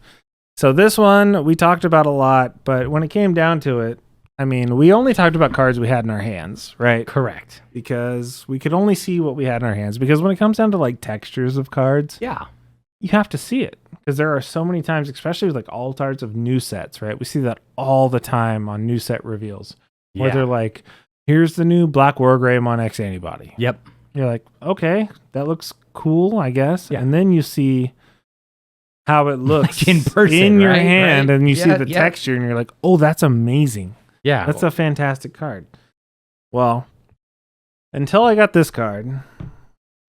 Speaker 1: So this one we talked about a lot, but when it came down to it, I mean, we only talked about cards we had in our hands, right?
Speaker 2: Correct.
Speaker 1: Because we could only see what we had in our hands. Because when it comes down to like textures of cards, you have to see it. Because there are so many times, especially with like alt arts of new sets, right? We see that all the time on new set reveals, where they're like, "Here's the new Black Wargreymon X Antibody."
Speaker 2: Yep.
Speaker 1: You're like, okay, that looks cool, I guess. Yeah. And then you see how it looks
Speaker 2: like in person,
Speaker 1: in your hand, and you see the texture, and you're like, "Oh, that's amazing."
Speaker 2: Yeah.
Speaker 1: That's a fantastic card. Well, until I got this card,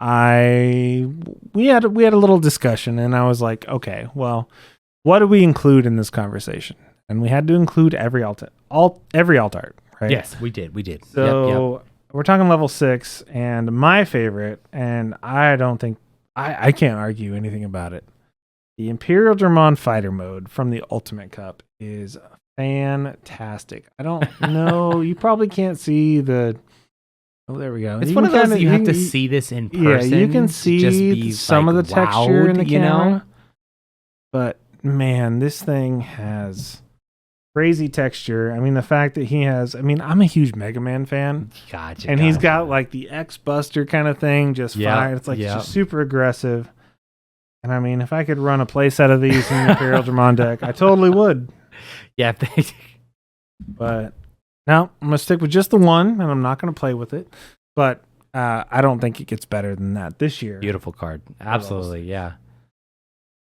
Speaker 1: we had a little discussion, and I was like, okay, well, what do we include in this conversation? And we had to include every alt art, right?
Speaker 2: Yes, we did.
Speaker 1: So we're talking level 6, and my favorite, and I don't think I can't argue anything about it. The Imperial Dramon Fighter Mode from the Ultimate Cup is fantastic. I don't know. You probably can't see the. Oh, there we go.
Speaker 2: It's one of those you have to see this in person.
Speaker 1: Yeah, you can see some of the texture in the camera. But man, this thing has crazy texture. I mean, the fact that he has. I mean, I'm a huge Mega Man fan.
Speaker 2: Gotcha.
Speaker 1: And he's got like the X Buster kind of thing, just fire. It's like just super aggressive. And I mean, if I could run a playset of these in the Imperial Dramon deck, I totally would.
Speaker 2: Yeah,
Speaker 1: but no, I'm gonna stick with just the one, and I'm not gonna play with it. But I don't think it gets better than that this year.
Speaker 2: Beautiful card, absolutely, yeah.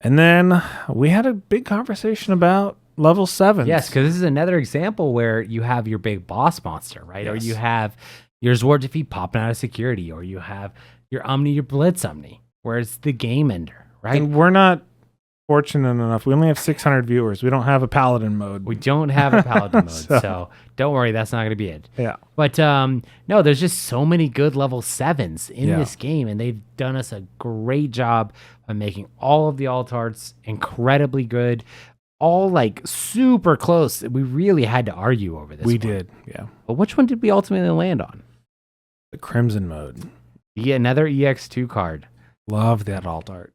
Speaker 1: And then we had a big conversation about level 7.
Speaker 2: Yes, because this is another example where you have your big boss monster, right? Yes. Or you have your Zord defeat popping out of security, or you have your Omni, your Blitz Omni, where it's the game ender, right?
Speaker 1: And we're not fortunate enough. We only have 600 viewers. We don't have a paladin mode.
Speaker 2: We don't have a paladin mode, so don't worry, that's not going to be it.
Speaker 1: Yeah.
Speaker 2: But no, there's just so many good level 7s in this game, and they've done us a great job of making all of the alt arts incredibly good. all like super close. We really had to argue over this.
Speaker 1: We
Speaker 2: one.
Speaker 1: did, yeah.
Speaker 2: But which one did we ultimately land on?
Speaker 1: The Crimson mode.
Speaker 2: Yeah, another EX2 card.
Speaker 1: Love that alt art.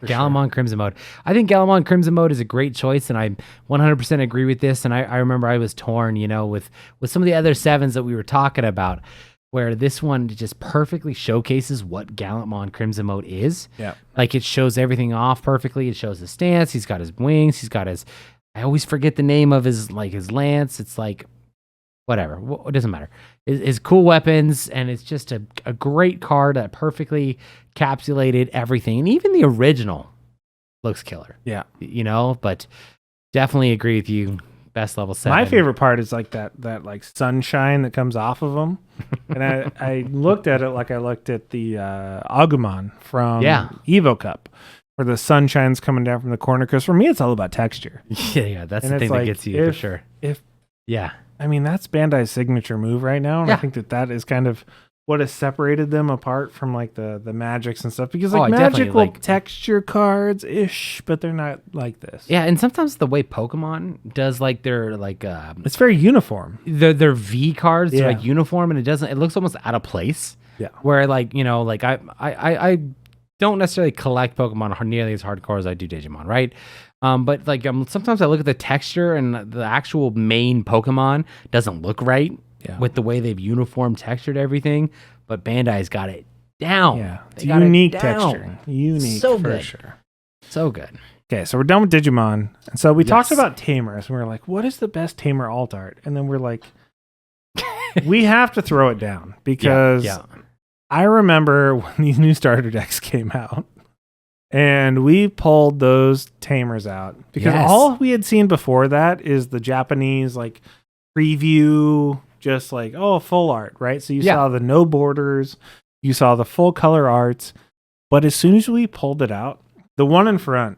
Speaker 2: Galamon Crimson mode. I think Galamon Crimson mode is a great choice, and I 100% agree with this. And I remember I was torn, with some of the other 7s that we were talking about, where this one just perfectly showcases what Galamon Crimson mode is.
Speaker 1: Yeah.
Speaker 2: Like, it shows everything off perfectly. It shows his stance. He's got his wings. He's got his, I always forget the name of his lance. It's like, whatever. It doesn't matter. His cool weapons, and it's just a great card that perfectly encapsulated everything. And even the original looks killer.
Speaker 1: Yeah.
Speaker 2: But definitely agree with you. Best level 7.
Speaker 1: My favorite part is like that like sunshine that comes off of them. And I looked at it like I looked at the Agumon from Evo Cup, where the sunshine's coming down from the corner. Because for me, it's all about texture.
Speaker 2: Yeah, that's the thing that gets you for sure. I
Speaker 1: mean, that's Bandai's signature move right now, and I think that is kind of what has separated them apart from like the Magics and stuff, because like Magic will texture cards ish, but they're not like this.
Speaker 2: Yeah, and sometimes the way Pokemon does like their like
Speaker 1: it's very uniform.
Speaker 2: Their V cards are like uniform, and it looks almost out of place.
Speaker 1: Yeah.
Speaker 2: Where like I don't necessarily collect Pokemon nearly as hardcore as I do Digimon, right? But like sometimes I look at the texture and the actual main Pokemon doesn't look right with the way they've uniform textured everything. But Bandai's got it down.
Speaker 1: Yeah, it's unique texture. Unique,
Speaker 2: so
Speaker 1: for
Speaker 2: good.
Speaker 1: sure.
Speaker 2: So good.
Speaker 1: Okay, so we're done with Digimon, and so we talked about Tamers, and we were like, "What is the best Tamer alt art?" And then we're like, "We have to throw it down because I remember when these new starter decks came out." And we pulled those Tamers out because all we had seen before that is the Japanese like preview, just like, full art, right? So you saw the no borders, you saw the full color arts, but as soon as we pulled it out, the one in front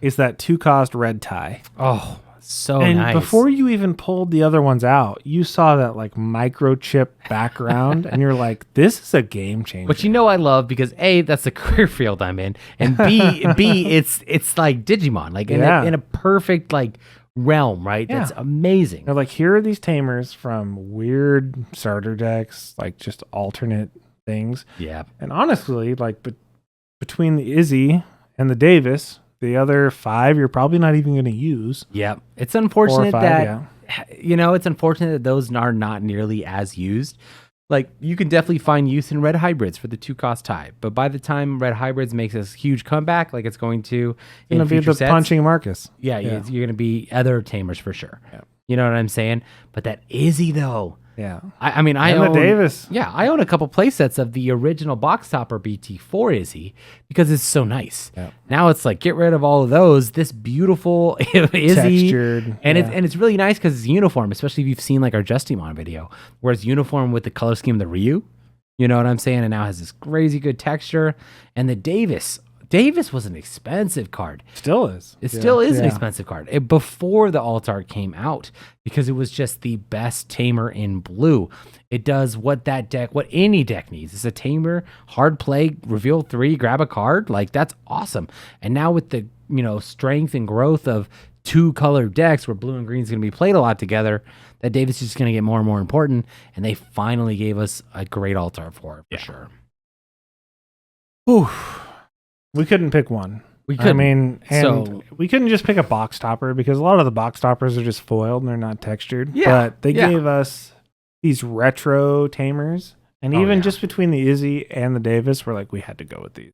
Speaker 1: is that 2-cost red tie.
Speaker 2: Oh, so
Speaker 1: and
Speaker 2: nice.
Speaker 1: Before you even pulled the other ones out, you saw that like microchip background, and you're like, "This is a game changer."
Speaker 2: But I love because A, that's the career field I'm in, and B, it's like Digimon, like in a perfect like realm, right?
Speaker 1: Yeah.
Speaker 2: That's amazing.
Speaker 1: They're like, here are these Tamers from weird starter decks, like just alternate things.
Speaker 2: Yeah,
Speaker 1: and honestly, like between the Izzy and the Davis, the other 5 you're probably not even going to use.
Speaker 2: Yeah. It's unfortunate it's unfortunate that those are not nearly as used. Like, you can definitely find use in red hybrids for the 2-cost tie, but by the time red hybrids makes a huge comeback, like it's going to in future sets,
Speaker 1: punching Marcus.
Speaker 2: Yeah. You're going to be other Tamers for sure.
Speaker 1: Yeah.
Speaker 2: You know what I'm saying? But that Izzy though.
Speaker 1: Yeah.
Speaker 2: I mean, I own
Speaker 1: the Davis.
Speaker 2: Yeah, I own a couple play sets of the original box topper BT4 Izzy because it's so nice.
Speaker 1: Yeah.
Speaker 2: Now it's like, get rid of all of those. This beautiful Izzy,
Speaker 1: textured,
Speaker 2: and it's really nice because it's uniform, especially if you've seen like our Justimon video, where it's uniform with the color scheme of the Ryu. You know what I'm saying? And now it has this crazy good texture. And the Davis was an expensive card.
Speaker 1: Still is.
Speaker 2: It still is an expensive card. Before the alt art came out, because it was just the best Tamer in blue. It does what any deck needs. It's a Tamer, hard play, reveal 3, grab a card. Like, that's awesome. And now with the strength and growth of 2-color decks where blue and green is going to be played a lot together, that Davis is just going to get more and more important. And they finally gave us a great alt art for it, for sure.
Speaker 1: Whew. We couldn't pick one.
Speaker 2: We couldn't.
Speaker 1: I mean, we couldn't just pick a box topper because a lot of the box toppers are just foiled and they're not textured.
Speaker 2: Yeah.
Speaker 1: But they gave us these retro Tamers. And even just between the Izzy and the Davis, we're like, we had to go with these.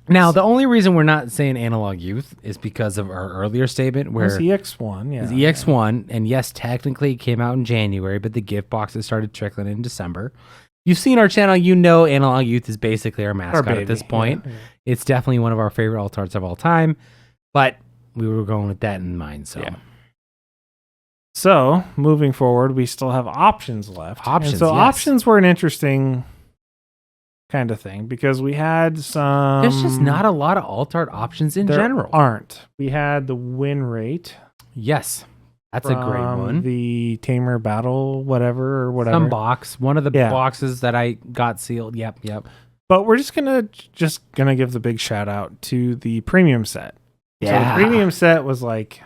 Speaker 2: Now, the only reason we're not saying Analog Youth is because of our earlier statement where
Speaker 1: it's EX1,
Speaker 2: It's EX1, and yes, technically it came out in January, but the gift boxes started trickling in December. You've seen our channel, Analog Youth is basically our mascot at this point. Yeah. It's definitely one of our favorite alt arts of all time, but we were going with that in mind.
Speaker 1: So moving forward, we still have options left. Options were an interesting kind of thing because we had some.
Speaker 2: There's just not a lot of alt art options in general.
Speaker 1: Aren't. We had the win rate.
Speaker 2: Yes. That's a great one.
Speaker 1: The Tamer Battle, whatever.
Speaker 2: Some box. One of the boxes that I got sealed. Yep.
Speaker 1: But we're just gonna give the big shout out to the premium set. So the premium set was like,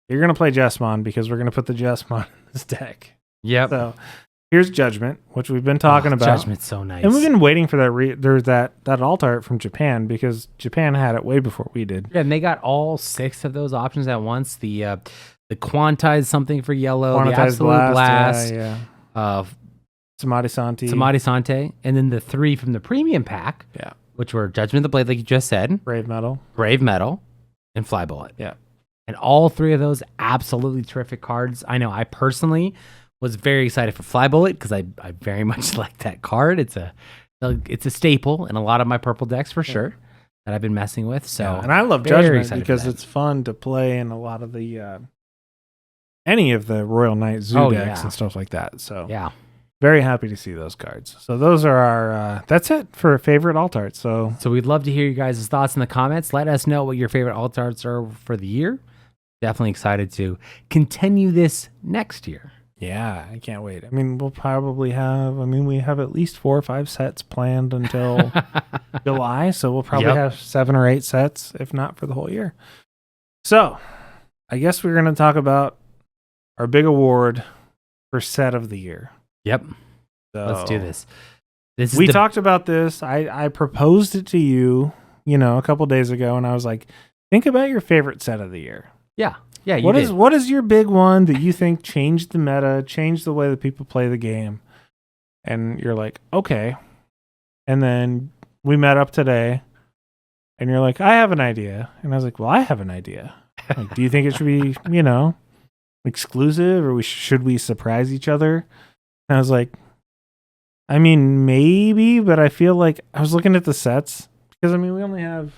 Speaker 1: you're going to play Jessamon because we're going to put the Jessamon in this deck.
Speaker 2: Yep.
Speaker 1: So here's Judgment, which we've been talking about.
Speaker 2: Judgment's so nice.
Speaker 1: And we've been waiting for that. There's that alt art from Japan because Japan had it way before we did.
Speaker 2: Yeah, and they got all 6 of those options at once. The quantized something for yellow,
Speaker 1: Quantized
Speaker 2: the absolute blast,
Speaker 1: Samadhi
Speaker 2: Sante, and then the 3 from the premium pack, which were Judgment of the Blade, like you just said,
Speaker 1: Brave Metal,
Speaker 2: and Fly Bullet.
Speaker 1: Yeah.
Speaker 2: And all 3 of those absolutely terrific cards. I know I personally was very excited for Fly Bullet because I very much like that card. It's a staple in a lot of my purple decks for sure that I've been messing with. So
Speaker 1: and I love Judgment because it's fun to play in a lot of the any of the Royal Knight Zoo decks and stuff like that. So very happy to see those cards. So those are our that's it for favorite alt arts. So
Speaker 2: we'd love to hear you guys' thoughts in the comments. Let us know what your favorite alt arts are for the year. Definitely excited to continue this next year.
Speaker 1: Yeah, I can't wait. I mean, we'll probably have, we have at least 4 or 5 sets planned until July. So we'll probably have 7 or 8 sets, if not for the whole year. So I guess we're going to talk about our big award for set of the year.
Speaker 2: Yep.
Speaker 1: So
Speaker 2: let's do this.
Speaker 1: We talked about this. I proposed it to you, a couple days ago, and I was like, think about your favorite set of the year.
Speaker 2: Yeah. Yeah.
Speaker 1: What is your big one that you think changed the meta, changed the way that people play the game? And you're like, okay. And then we met up today, and you're like, I have an idea. And I was like, well, I have an idea. Like, do you think it should be, exclusive, or should we surprise each other? And I was like, I mean, maybe, but I feel like I was looking at the sets because we only have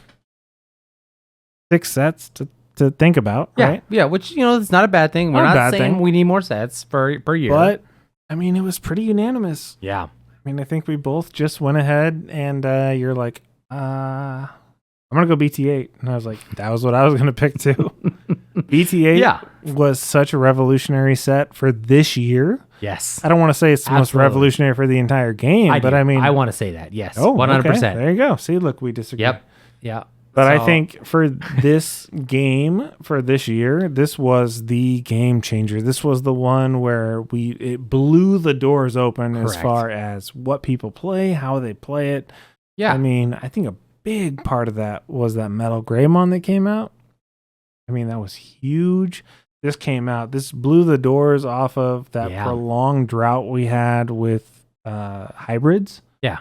Speaker 1: 6 sets to think about, right?
Speaker 2: Yeah, which, it's not a bad thing. We're not saying we need more sets per year.
Speaker 1: But, it was pretty unanimous.
Speaker 2: Yeah.
Speaker 1: I think we both just went ahead and you're like, I'm going to go BT8. And I was like, that was what I was going to pick too. BT8 was such a revolutionary set for this year.
Speaker 2: Yes.
Speaker 1: I don't want to say it's the most revolutionary for the entire game, but
Speaker 2: I want to say that. Yes.
Speaker 1: Oh,
Speaker 2: 100%.
Speaker 1: Okay. There you go. See, look, we disagree.
Speaker 2: Yep. Yeah.
Speaker 1: But I think for this game, for this year, this was the game changer. This was the one where it blew the doors open as far as what people play, how they play it.
Speaker 2: Yeah.
Speaker 1: I think a big part of that was that Metal Greymon that came out. That was huge. This came out. This blew the doors off of that prolonged drought we had with hybrids.
Speaker 2: Yeah.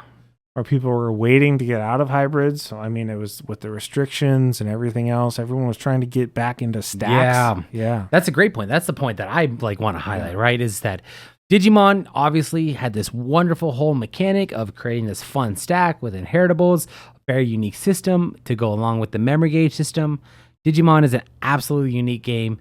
Speaker 1: Where people were waiting to get out of hybrids. So, it was with the restrictions and everything else. Everyone was trying to get back into stacks. Yeah.
Speaker 2: That's a great point. That's the point that I want to highlight, right? Is that Digimon obviously had this wonderful whole mechanic of creating this fun stack with inheritables, a very unique system to go along with the memory gauge system. Digimon is an absolutely unique game.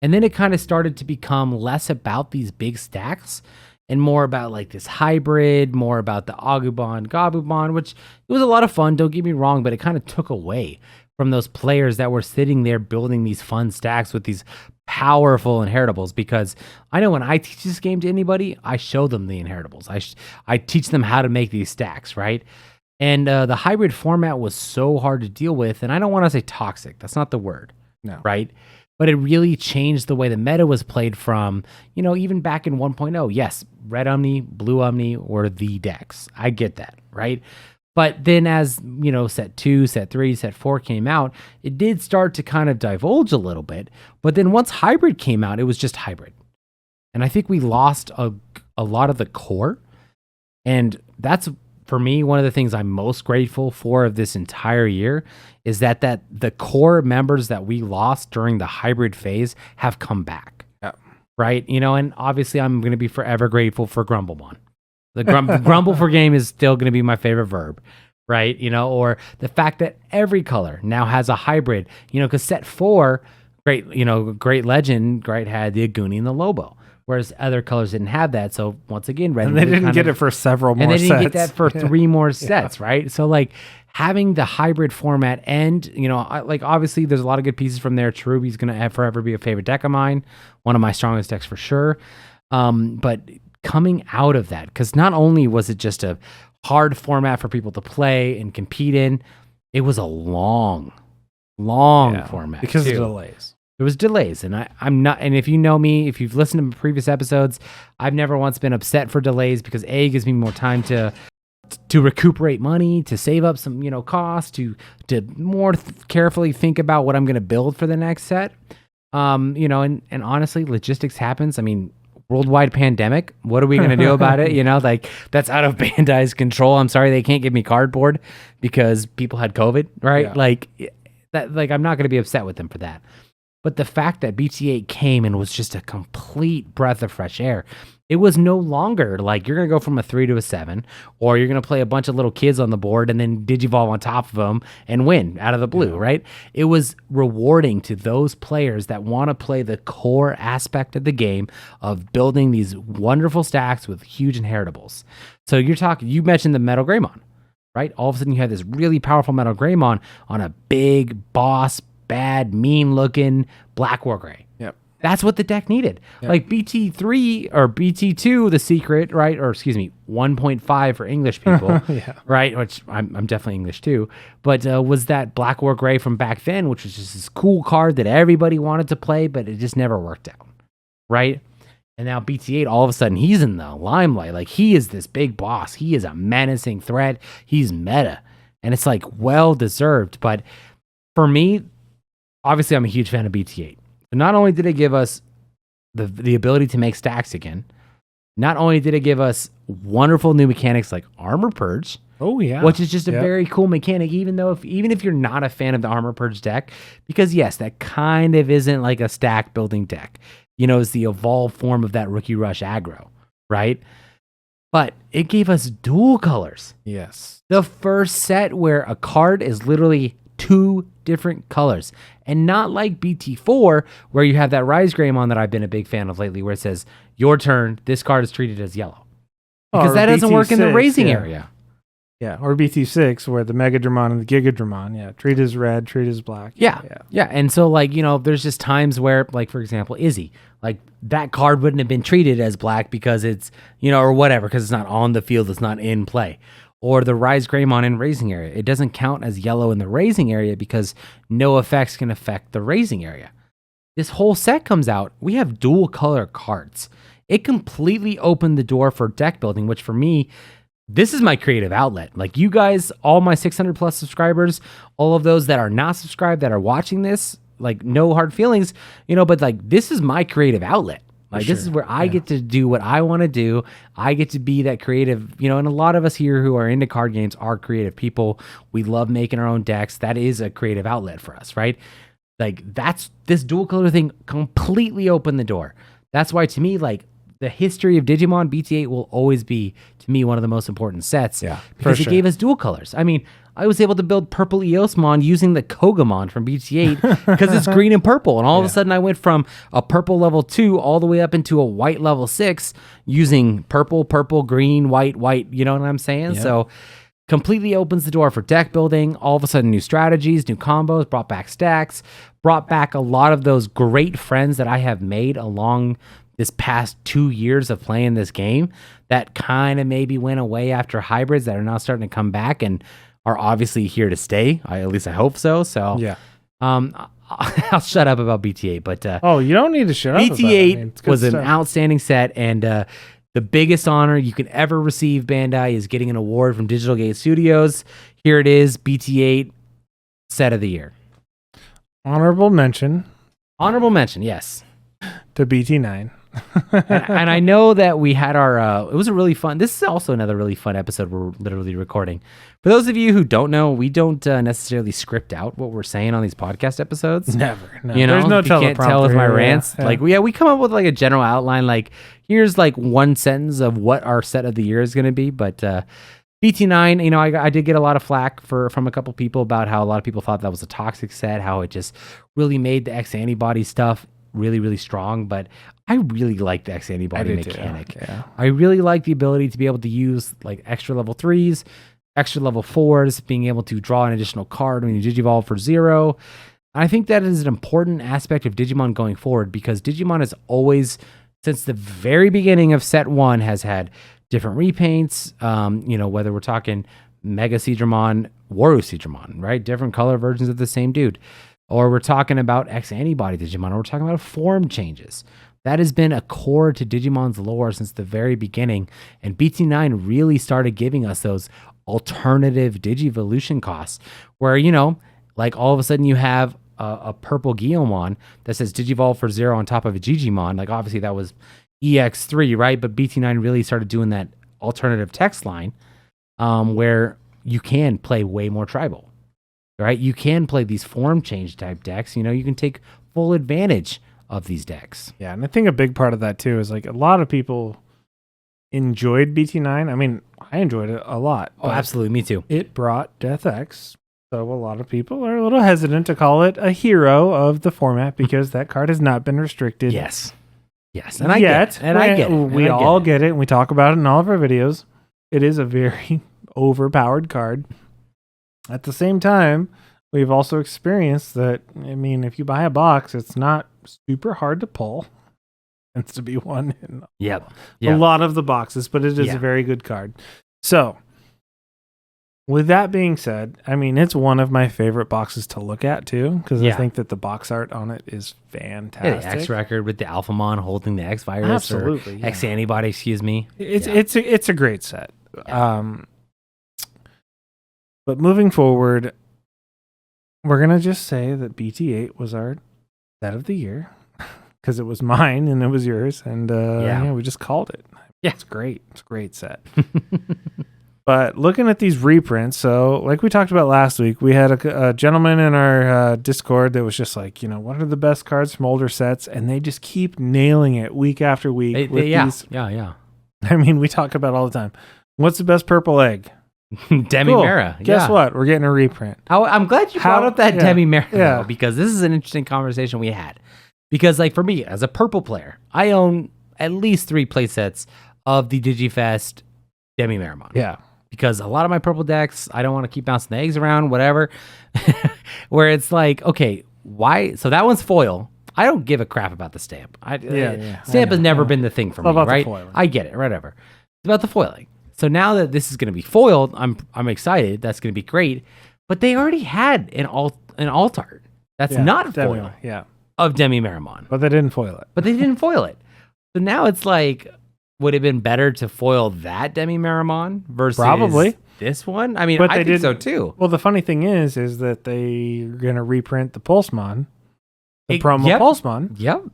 Speaker 2: And then it kind of started to become less about these big stacks and more about like this hybrid, more about the Agumon, Gabumon, which it was a lot of fun, don't get me wrong, but it kind of took away from those players that were sitting there building these fun stacks with these powerful inheritables. Because I know when I teach this game to anybody, I show them the inheritables. I teach them how to make these stacks, right? And the hybrid format was so hard to deal with, and I don't want to say toxic. That's not the word, right? But it really changed the way the meta was played from, even back in 1.0. Yes, Red Omni, Blue Omni were the decks. I get that, right? But then as, set 2, set 3, set 4 came out, it did start to kind of divulge a little bit. But then once hybrid came out, it was just hybrid. And I think we lost a lot of the core. And that's, for me, one of the things I'm most grateful for of this entire year is that the core members that we lost during the hybrid phase have come back. Right? And obviously I'm going to be forever grateful for Grumblemon. The grumble for game is still going to be my favorite verb, right? Or the fact that every color now has a hybrid, because set 4, Great Legend, had the Aguni and the Lobo. Whereas other colors didn't have that. So once again, Red.
Speaker 1: And they didn't get it for several more sets.
Speaker 2: And they didn't get that for 3 more sets, right? So like having the hybrid format and, obviously there's a lot of good pieces from there. Cherubi's going to forever be a favorite deck of mine. One of my strongest decks for sure. But coming out of that, because not only was it just a hard format for people to play and compete in, it was a long long format
Speaker 1: because
Speaker 2: too.
Speaker 1: of delays.
Speaker 2: There was delays, and I'm not. And if you know me, if you've listened to previous episodes, I've never once been upset for delays because A, gives me more time to recuperate money, to save up some costs, to more carefully think about what I'm going to build for the next set. And honestly, logistics happens. I mean, worldwide pandemic. What are we going to do about it? Like that's out of Bandai's control. I'm sorry they can't give me cardboard because people had COVID, right?
Speaker 1: Yeah.
Speaker 2: Like that. Like I'm not going to be upset with them for that. But the fact that BT8 came and was just a complete breath of fresh air. It was no longer like you're going to go from a 3 to a 7, or you're going to play a bunch of little kids on the board and then Digivolve on top of them and win out of the blue, right? It was rewarding to those players that want to play the core aspect of the game of building these wonderful stacks with huge inheritables. So you mentioned the Metal Greymon, right? All of a sudden you have this really powerful Metal Greymon on a big boss, bad, mean-looking Black War Gray.
Speaker 1: Yep.
Speaker 2: That's what the deck needed. Yep. Like BT3 or BT2, the secret, right? Or excuse me, 1.5 for English people, right? Which I'm definitely English too. But was that Black War Gray from back then, which was just this cool card that everybody wanted to play, but it just never worked out, right? And now BT8, all of a sudden, he's in the limelight. Like he is this big boss. He is a menacing threat. He's meta. And it's like well-deserved. But for me, obviously, I'm a huge fan of BT8. So not only did it give us the ability to make stacks again, not only did it give us wonderful new mechanics like Armor Purge, which is just a very cool mechanic, even if you're not a fan of the Armor Purge deck, because yes, that kind of isn't like a stack building deck. It's the evolved form of that Rookie Rush aggro, right? But it gave us dual colors.
Speaker 1: Yes.
Speaker 2: The first set where a card is literally 2 different colors, and not like BT4 where you have that Rise Greymon that I've been a big fan of lately, where it says your turn, this card is treated as yellow, because that doesn't work in the raising area.
Speaker 1: Yeah, or BT6 where the Mega Dramon and the Giga Dramon, treat as red, treat as black.
Speaker 2: Yeah. And so there's just times where, like for example, Izzy, like that card wouldn't have been treated as black because it's or whatever, because it's not on the field, it's not in play. Or the Rise Greymon in raising area. It doesn't count as yellow in the raising area because no effects can affect the raising area. This whole set comes out, we have dual color cards. It completely opened the door for deck building, which for me, this is my creative outlet. Like you guys, all my 600 plus subscribers, all of those that are not subscribed that are watching this, like no hard feelings, but like this is my creative outlet. Like this is where I get to do what I want to do. I get to be that creative, and a lot of us here who are into card games are creative people. We love making our own decks. That is a creative outlet for us, right? Like this dual color thing completely opened the door. That's why to me, like the history of Digimon, BT8 will always be to me one of the most important sets.
Speaker 1: Yeah,
Speaker 2: because it gave us dual colors. I mean, I was able to build purple Eosmon using the Kogamon from BT8 because it's green and purple. And all of a sudden I went from a purple level 2 all the way up into a white level 6 using purple, green, white, you know what I'm saying? Yeah. So completely opens the door for deck building. All of a sudden new strategies, new combos, brought back stacks, brought back a lot of those great friends that I have made along this past 2 years of playing this game that kind of maybe went away after hybrids that are now starting to come back and are obviously here to stay. At least I hope so. So I'll shut up about BT8, but
Speaker 1: you don't need to shut up.
Speaker 2: BT8 was an outstanding set, and the biggest honor you can ever receive, Bandai, is getting an award from Digital Gate Studios. Here it is, BT8 Set of the Year.
Speaker 1: Honorable mention,
Speaker 2: yes,
Speaker 1: to BT9.
Speaker 2: and I know that we had our, it was a really fun, this is also another really fun episode we're literally recording. For those of you who don't know, we don't necessarily script out what we're saying on these podcast episodes.
Speaker 1: Never. No.
Speaker 2: There's no teleprompter. You can't tell with my rants. Yeah. Like, we come up with like a general outline, like here's like one sentence of what our set of the year is going to be. But BT9, I did get a lot of flack from a couple people about how a lot of people thought that was a toxic set, how it just really made the X antibody stuff really, really strong. But I really like the X antibody mechanic. Yeah. I really like the ability to be able to use like extra level 3s, extra level 4s, being able to draw an additional card when you Digivolve for 0. I think that is an important aspect of Digimon going forward, because Digimon has always, since the very beginning of set 1, has had different repaints, whether we're talking Mega Seedramon Waru Digimon, right? Different color versions of the same dude. Or we're talking about X antibody Digimon, or we're talking about form changes. That has been a core to Digimon's lore since the very beginning. And BT9 really started giving us those alternative Digivolution costs where, like all of a sudden you have a purple Guillaumon that says Digivolve for 0 on top of a Gigimon. Like obviously that was EX3, right? But BT9 really started doing that alternative text line where you can play way more tribal, right? You can play these form change type decks. You can take full advantage of these decks.
Speaker 1: Yeah, and I think a big part of that too is like a lot of people enjoyed BT9. I mean, I enjoyed it a lot.
Speaker 2: Oh, absolutely. Me too.
Speaker 1: It brought Death X. So a lot of people are a little hesitant to call it a hero of the format because that card has not been restricted.
Speaker 2: Yes. And I get it.
Speaker 1: We all get it. And we talk about it in all of our videos. It is a very overpowered card. At the same time, we've also experienced that, I mean, if you buy a box, it's not super hard to pull. Tends to be one in a lot of the boxes, but it is a very good card. So, with that being said, I mean, it's one of my favorite boxes to look at too, because I think that the box art on it is fantastic.
Speaker 2: Yeah, the X record with the Alphamon holding the X virus,
Speaker 1: absolutely,
Speaker 2: X antibody, excuse me.
Speaker 1: It's a great set. Yeah. But moving forward, we're gonna just say that BT8 was our set of the year because it was mine and it was yours, and we just called it. Yeah, it's great. It's a great set. But looking at these reprints, so like we talked about last week, we had a gentleman in our Discord that was just like, what are the best cards from older sets? And they just keep nailing it week after week.
Speaker 2: Yeah.
Speaker 1: I mean, we talk about it all the time. What's the best purple egg?
Speaker 2: Demimera.
Speaker 1: Cool. Guess what? We're getting a reprint.
Speaker 2: I'm glad you brought up that Demimera, though, because this is an interesting conversation we had. Because like for me, as a purple player, I own at least 3 playsets of the DigiFest Demimeramon.
Speaker 1: Yeah.
Speaker 2: Because a lot of my purple decks, I don't want to keep bouncing the eggs around, whatever. Where it's like, okay, why? So that one's foil. I don't give a crap about the stamp. Stamp has never been the thing for me, right? I get it, whatever. It's about the foiling. So now that this is going to be foiled, I'm excited. That's going to be great. But they already had an alt art that's not foil of Demimeramon.
Speaker 1: But they didn't foil it.
Speaker 2: So now it's like, would it have been better to foil that Demimeramon versus
Speaker 1: probably
Speaker 2: this one? I mean, I think so too.
Speaker 1: Well, the funny thing is that they're going to reprint the Pulsemon, the promo Pulsemon.
Speaker 2: Yep.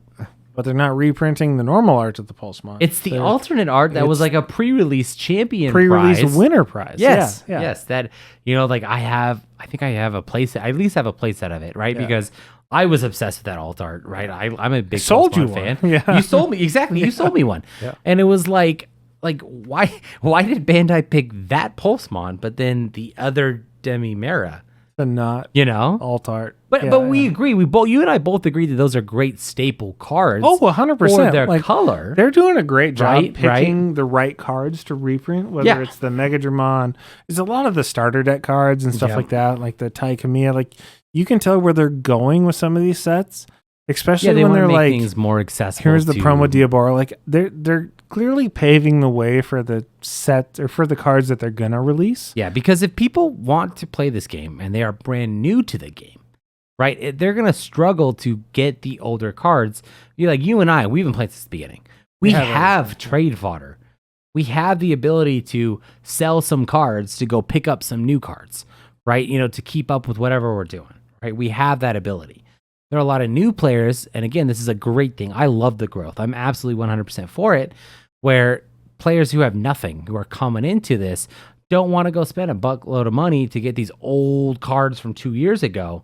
Speaker 1: But they're not reprinting the normal art of the Pulsemon.
Speaker 2: It's the alternate art that was like a pre-release champion
Speaker 1: pre-release winner prize.
Speaker 2: Yes. Yes. That, like I think I have a playset. I at least have a playset of it, right? Yeah. Because I was obsessed with that alt art, right? I'm a big Pulsemon fan.
Speaker 1: Yeah.
Speaker 2: You sold me exactly. You sold me one, and it was like why did Bandai pick that Pulsemon, but then the other Demimera,
Speaker 1: the not alt art?
Speaker 2: But we agree. You and I both agree that those are great staple cards.
Speaker 1: Oh, 100%.
Speaker 2: For their color.
Speaker 1: They're doing a great job picking the right cards to reprint, whether it's the Megadramon. It's a lot of the starter deck cards and stuff like that, like the Tai Kamiya. Like, you can tell where they're going with some of these sets, especially when they're like
Speaker 2: things more accessible.
Speaker 1: Here's the promo Diabara. Like, they're clearly paving the way for the set or for the cards that they're gonna release.
Speaker 2: Yeah, because if people want to play this game and they are brand new to the game, right, they're gonna struggle to get the older cards. You and I, we've been playing since the beginning. We have trade fodder. We have the ability to sell some cards to go pick up some new cards, right? To keep up with whatever we're doing, right? We have that ability. There are a lot of new players, and again, this is a great thing. I love the growth. I'm absolutely 100% for it, where players who have nothing, who are coming into this, don't want to go spend a buckload of money to get these old cards from 2 years ago,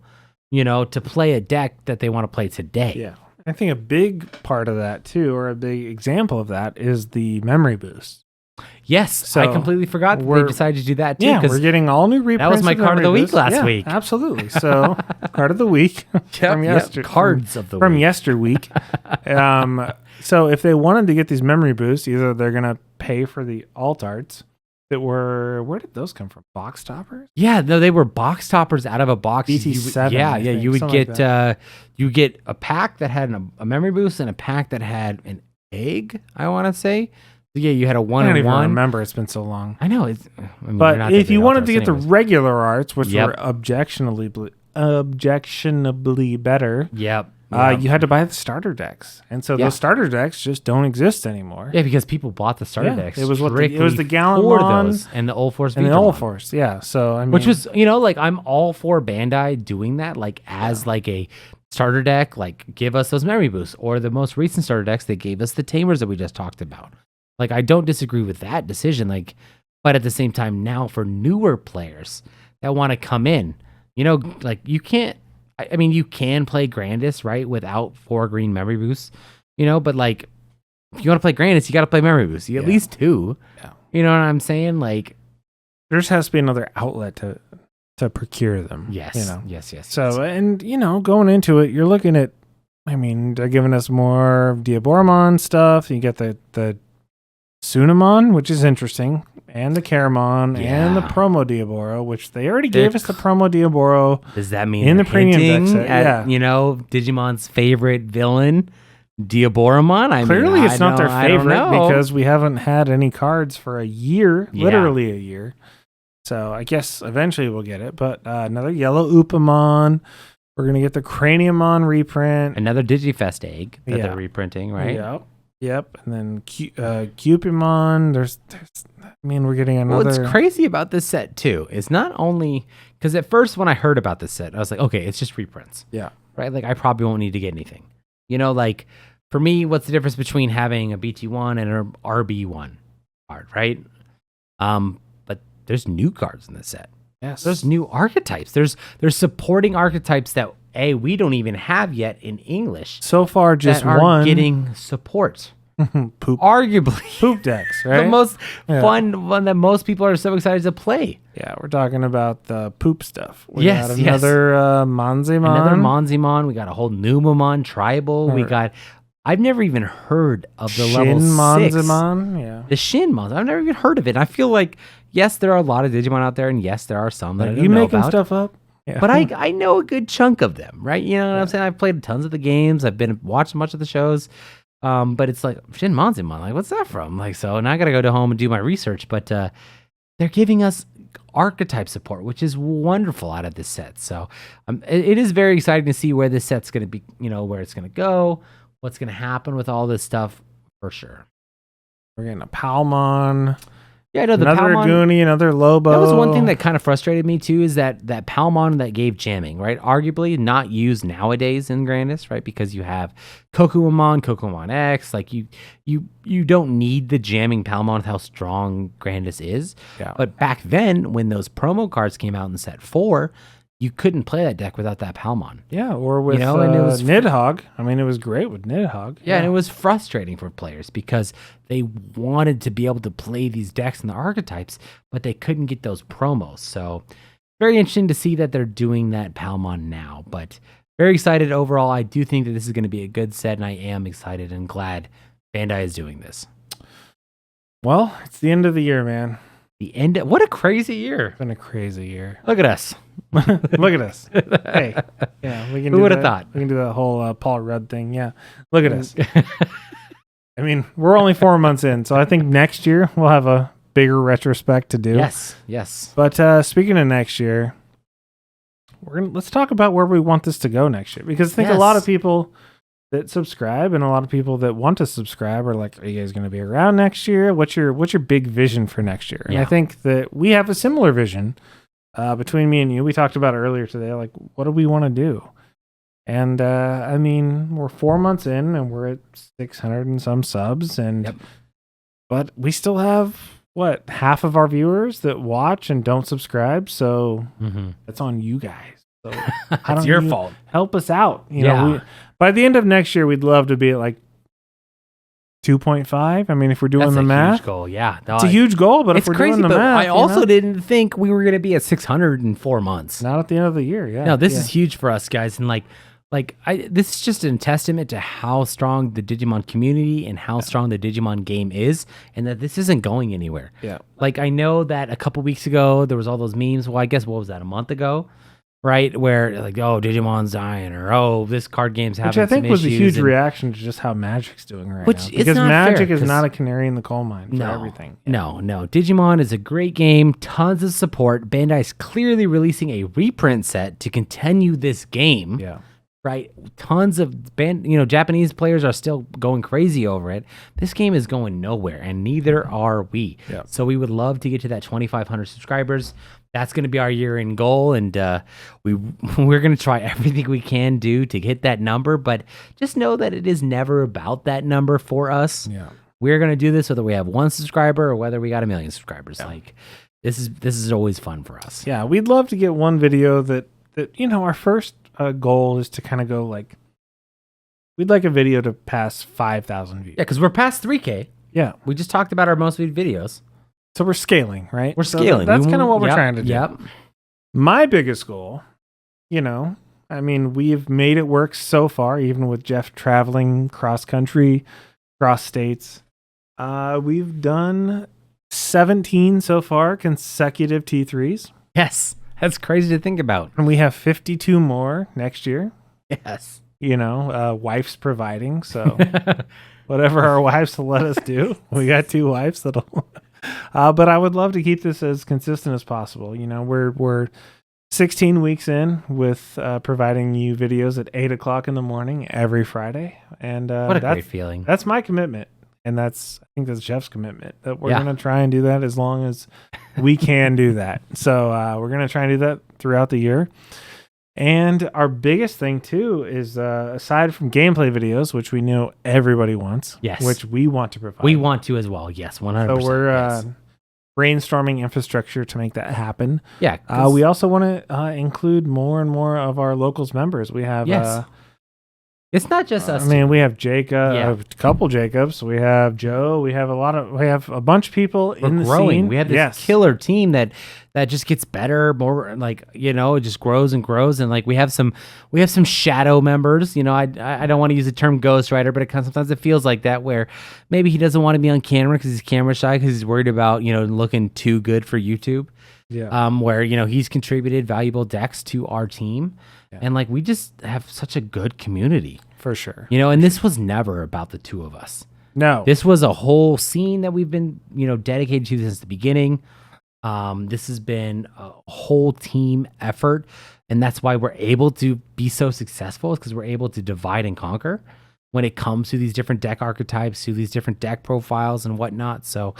Speaker 2: to play a deck that they want to play today.
Speaker 1: Yeah. I think a big part of that too, or a big example of that, is the memory boost.
Speaker 2: Yes, so I completely forgot that they decided to do that too.
Speaker 1: Yeah, we're getting all new reprints.
Speaker 2: That was my card of the week last week.
Speaker 1: Absolutely. So, card of the week from yesterday.
Speaker 2: Cards of the week
Speaker 1: from yesterweek. So if they wanted to get these memory boosts, either they're gonna pay for the alt arts that were, where did those come from? Box toppers?
Speaker 2: Yeah, no, they were box toppers out of a box.
Speaker 1: BT7.
Speaker 2: You would get you get a pack that had a memory boost and a pack that had an egg, I want to say. Yeah, you had a
Speaker 1: I
Speaker 2: one
Speaker 1: don't
Speaker 2: and
Speaker 1: even
Speaker 2: one.
Speaker 1: remember. It's been so long.
Speaker 2: I know. It's, I mean, they're
Speaker 1: But
Speaker 2: not
Speaker 1: if
Speaker 2: that
Speaker 1: you
Speaker 2: big
Speaker 1: wanted to get
Speaker 2: anyways.
Speaker 1: the regular arts, which
Speaker 2: Yep.
Speaker 1: were objectionably better,
Speaker 2: Yep.
Speaker 1: you had to buy the starter decks, and so those starter decks just don't exist anymore.
Speaker 2: Yeah, because people bought the starter decks.
Speaker 1: It was
Speaker 2: strictly
Speaker 1: it was the Gallant
Speaker 2: for
Speaker 1: Mon
Speaker 2: those and the Old Force
Speaker 1: and the
Speaker 2: Vigilmon.
Speaker 1: Old Force. Yeah, so I mean,
Speaker 2: Which was, you know, like I'm all for Bandai doing that, like as like a starter deck, like give us those memory boosts, or the most recent starter decks they gave us the Tamers that we just talked about. Like I don't disagree with that decision, like, but at the same time now for newer players that want to come in, you know, like you can't. I mean, you can play Grandis right without 4 green memory boosts, you know, but like if you want to play Grandis, you got to play memory boosts. You at least 2.
Speaker 1: Yeah.
Speaker 2: You know what I'm saying? Like
Speaker 1: there just has to be another outlet to procure them.
Speaker 2: yes,
Speaker 1: you know.
Speaker 2: yes.
Speaker 1: So, and you know, going into it, you're looking at, I mean, they're giving us more Diaboromon stuff. You get the Sunamon, which is interesting, and the Caramon, and the promo Diaboro, which they already gave us the promo Diaboro.
Speaker 2: Does that mean
Speaker 1: in the
Speaker 2: they're
Speaker 1: premium
Speaker 2: hinting
Speaker 1: deck set?
Speaker 2: at, you know, Digimon's favorite villain, Diaboromon? I
Speaker 1: Clearly,
Speaker 2: mean,
Speaker 1: it's not their
Speaker 2: I don't
Speaker 1: favorite
Speaker 2: know.
Speaker 1: because we haven't had any cards for a year,
Speaker 2: Yeah.
Speaker 1: literally a year. So I guess eventually we'll get it. But another yellow Upamon. We're gonna get the Craniumon reprint.
Speaker 2: Another Digifest egg that they're reprinting, right?
Speaker 1: Yep. And then Cupimon. There's I mean, we're getting another.
Speaker 2: What's crazy about this set too is not only because at first when I heard about this set, I was like, okay, it's just reprints.
Speaker 1: Yeah.
Speaker 2: Right. Like I probably won't need to get anything. You know, like for me, what's the difference between having a BT1 and an RB1 card, right? But there's new cards in this set.
Speaker 1: Yes.
Speaker 2: There's new archetypes. There's supporting archetypes that we don't even have yet in English.
Speaker 1: So far, just
Speaker 2: that are
Speaker 1: one
Speaker 2: getting support.
Speaker 1: poop
Speaker 2: Arguably
Speaker 1: decks, right?
Speaker 2: the most fun one that most people are so excited to play.
Speaker 1: Yeah, we're talking about the poop stuff. We
Speaker 2: Yes,
Speaker 1: got another Monzemon.
Speaker 2: Another Monzemon. We got a whole Numamon tribal. We got. I've never even heard of the
Speaker 1: Shin
Speaker 2: level 6.
Speaker 1: Monzemon. Yeah.
Speaker 2: The Shin Mon. I've never even heard of it. I feel like yes, there are a lot of Digimon out there, and yes, there are some that I don't
Speaker 1: you
Speaker 2: know
Speaker 1: making
Speaker 2: about.
Speaker 1: stuff up? Yeah.
Speaker 2: But I know a good chunk of them, right? You know what I'm saying? I've played tons of the games. I've been watching much of the shows. But it's like Shin Monzemon. Like, what's that from? Like, so now I gotta go home and do my research. But they're giving us archetype support, which is wonderful out of this set. So it is very exciting to see where this set's gonna be. You know, where it's gonna go, what's gonna happen with all this stuff for sure.
Speaker 1: We're getting a Palmon.
Speaker 2: Yeah, I know the
Speaker 1: Another
Speaker 2: Palmon.
Speaker 1: Goonie, another Lobo.
Speaker 2: That was one thing that kind of frustrated me too, is that Palmon that gave jamming, right? Arguably not used nowadays in Grandis, right? Because you have Kokuamon X. Like you don't need the jamming Palmon with how strong Grandis is.
Speaker 1: Yeah.
Speaker 2: But back then, when those promo cards came out in set 4, you couldn't play that deck without that Palmon.
Speaker 1: Yeah, or with
Speaker 2: and it was
Speaker 1: Nidhogg. I mean, it was great with Nidhogg.
Speaker 2: Yeah, and it was frustrating for players because they wanted to be able to play these decks and the archetypes, but they couldn't get those promos. So very interesting to see that they're doing that Palmon now. But very excited overall. I do think that this is going to be a good set, and I am excited and glad Bandai is doing this.
Speaker 1: Well, it's the end of the year, man.
Speaker 2: What a crazy year.
Speaker 1: It's been a crazy year.
Speaker 2: Look at us.
Speaker 1: Look at us. Hey. Yeah, we can
Speaker 2: Who would have thought?
Speaker 1: We can do that whole Paul Rudd thing. Yeah. Look at us. I mean, we're only 4 months in, so I think next year we'll have a bigger retrospect to do.
Speaker 2: Yes.
Speaker 1: But speaking of next year, let's talk about where we want this to go next year, because I think a lot of people that subscribe and a lot of people that want to subscribe are like, are you guys going to be around next year? What's your big vision for next year? And I think that we have a similar vision between me and you. We talked about it earlier today, like, what do we want to do? And I mean, we're 4 months in and we're at 600 and some subs, and but we still have half of our viewers that watch and don't subscribe. So that's on you guys. So
Speaker 2: it's your fault.
Speaker 1: Help us out. You know, by the end of next year, we'd love to be at like 2.5. I mean, if we're doing the math,
Speaker 2: huge goal. Yeah, no,
Speaker 1: it's a huge goal. But
Speaker 2: it's
Speaker 1: if we're
Speaker 2: crazy,
Speaker 1: doing the math,
Speaker 2: I also didn't think we were going to be at 600 in 4 months.
Speaker 1: Not at the end of the year. Yeah.
Speaker 2: No, this is huge for us guys, and this is just a testament to how strong the Digimon community and how strong the Digimon game is, and that this isn't going anywhere.
Speaker 1: Yeah.
Speaker 2: Like, I know that a couple weeks ago there was all those memes. Well, I guess what was that, a month ago? right? Where like, oh, Digimon's dying, or oh, this card game's having some
Speaker 1: issues. Which I think was a huge
Speaker 2: and,
Speaker 1: reaction to just how Magic's doing right
Speaker 2: which
Speaker 1: now.
Speaker 2: it's
Speaker 1: Because
Speaker 2: not
Speaker 1: Magic
Speaker 2: fair,
Speaker 1: is not a canary in the coal mine for everything.
Speaker 2: No. Digimon is a great game, tons of support. Bandai's clearly releasing a reprint set to continue this game.
Speaker 1: Yeah.
Speaker 2: Right, tons of Japanese players are still going crazy over it. This game is going nowhere, and neither are we.
Speaker 1: Yeah.
Speaker 2: So we would love to get to that 2,500 subscribers. That's going to be our year-end goal, and we're going to try everything we can do to hit that number. But just know that it is never about that number for us.
Speaker 1: Yeah, we're
Speaker 2: going to do this whether we have 1 subscriber or whether we got 1 million subscribers. Yeah. Like this is always fun for us.
Speaker 1: Yeah, we'd love to get one video that our first goal is to kind of go like, we'd like a video to pass 5,000 views.
Speaker 2: Yeah, because we're past 3K.
Speaker 1: Yeah.
Speaker 2: We just talked about our most viewed videos.
Speaker 1: So we're scaling, right?
Speaker 2: We're scaling.
Speaker 1: That's kind of what we're trying to do.
Speaker 2: Yep.
Speaker 1: My biggest goal, we've made it work so far, even with Jeff traveling cross country, cross states. We've done 17 so far consecutive T3s.
Speaker 2: Yes. That's crazy to think about.
Speaker 1: And we have 52 more next year.
Speaker 2: Yes.
Speaker 1: Wife's providing. So whatever our wives will let us do. We got 2 wives that'll. But I would love to keep this as consistent as possible. We're 16 weeks in with providing you videos at 8 o'clock in the morning every Friday. And
Speaker 2: what a great feeling.
Speaker 1: That's my commitment. And I think that's Jeff's commitment, that we're going to try and do that as long as we can do that. So we're going to try and do that throughout the year. And our biggest thing too is aside from gameplay videos, which we know everybody wants,
Speaker 2: yes,
Speaker 1: which we want to provide.
Speaker 2: We want to as well. Yes, 100%.
Speaker 1: So we're brainstorming infrastructure to make that happen.
Speaker 2: Yeah.
Speaker 1: We also want to include more and more of our locals members. We have
Speaker 2: it's not just us.
Speaker 1: We have Jacob, a couple Jacobs. We have Joe. We have a bunch of people in the scene.
Speaker 2: We have this killer team that just gets better, more like, it just grows and grows. And like we have some shadow members. I don't want to use the term ghostwriter, but sometimes it feels like that, where maybe he doesn't want to be on camera because he's camera shy, because he's worried about looking too good for YouTube.
Speaker 1: Yeah.
Speaker 2: Where he's contributed valuable decks to our team. Yeah. And like we just have such a good community.
Speaker 1: For sure.
Speaker 2: And this was never about the 2 of us.
Speaker 1: No.
Speaker 2: This was a whole scene that we've been, dedicated to since the beginning. This has been a whole team effort. And that's why we're able to be so successful, is because we're able to divide and conquer when it comes to these different deck archetypes, to these different deck profiles and whatnot. So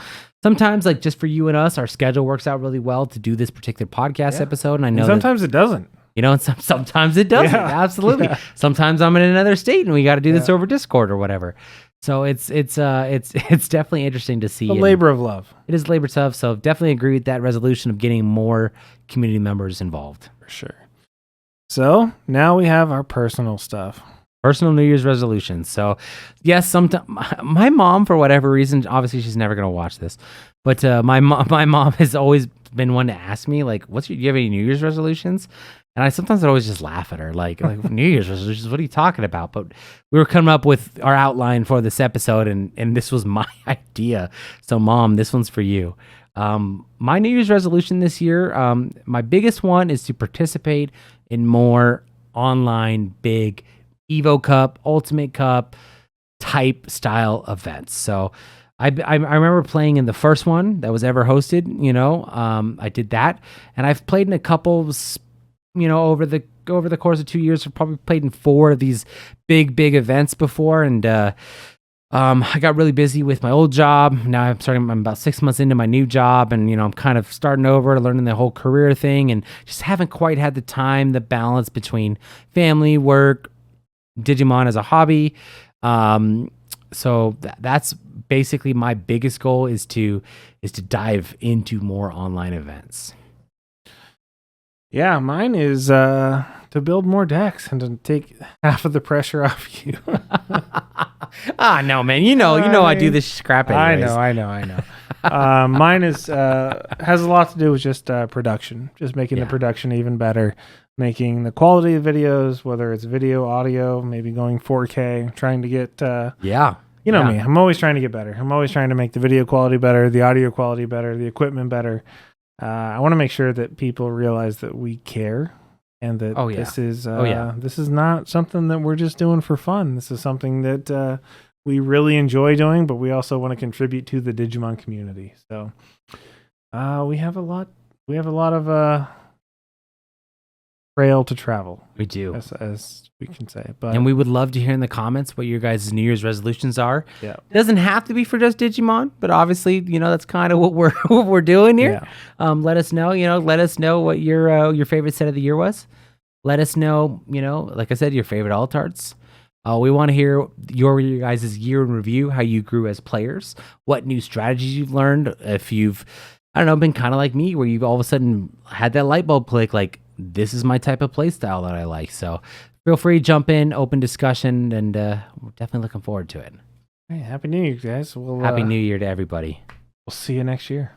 Speaker 2: sometimes, like just for you and us, our schedule works out really well to do this particular podcast episode. And I know
Speaker 1: sometimes it doesn't.
Speaker 2: And sometimes it doesn't. Yeah. Absolutely. Yeah. Sometimes I'm in another state and we got to do this over Discord or whatever. So it's definitely interesting to see.
Speaker 1: A labor of love.
Speaker 2: It is labor of love. So definitely agree with that resolution of getting more community members involved.
Speaker 1: For sure. So now we have our personal stuff.
Speaker 2: Personal New Year's resolutions. So yes, sometimes my mom, for whatever reason, obviously she's never going to watch this, but my mom has always been one to ask me, like, do you have any New Year's resolutions? And I sometimes always just laugh at her, like New Year's resolutions, what are you talking about? But we were coming up with our outline for this episode, and this was my idea. So Mom, this one's for you. My New Year's resolution this year, my biggest one is to participate in more online big Evo Cup, Ultimate Cup type style events. So I remember playing in the first one that was ever hosted, I did that. And I've played in a couple, over the course of 2 years. I've probably played in 4 of these big events before. And I got really busy with my old job. Now I'm about 6 months into my new job, and I'm kind of starting over, learning the whole career thing, and just haven't quite had the time, the balance between family, work, Digimon as a hobby. So that's basically my biggest goal, is to dive into more online events.
Speaker 1: Yeah, mine is to build more decks and to take half of the pressure off you.
Speaker 2: No, man. I do this scrap anyways.
Speaker 1: I know. Mine is has a lot to do with just production, just making the production even better, making the quality of videos, whether it's video, audio, maybe going 4K, trying to get me. I'm always trying to get better. I'm always trying to make the video quality better, the audio quality better, the equipment better. I want to make sure that people realize that we care and that this is
Speaker 2: yeah.
Speaker 1: this is not something that we're just doing for fun. This is something that we really enjoy doing, but we also want to contribute to the Digimon community. So we have a lot of trail to travel.
Speaker 2: We do,
Speaker 1: as we can say. But
Speaker 2: and we would love to hear in the comments what your guys' New Year's resolutions are.
Speaker 1: Yeah,
Speaker 2: it doesn't have to be for just Digimon, but obviously, that's kind of what we're doing here. Yeah. Let us know. Let us know what your favorite set of the year was. Let us know. Like I said, your favorite alt arts. We want to hear your guys' year in review, how you grew as players, what new strategies you've learned. If you've, I don't know, been kind of like me, where you've all of a sudden had that light bulb click, like, this is my type of play style that I like. So feel free to jump in, open discussion, and we're definitely looking forward to it.
Speaker 1: Hey, Happy New Year, guys.
Speaker 2: Happy New Year to everybody.
Speaker 1: We'll see you next year.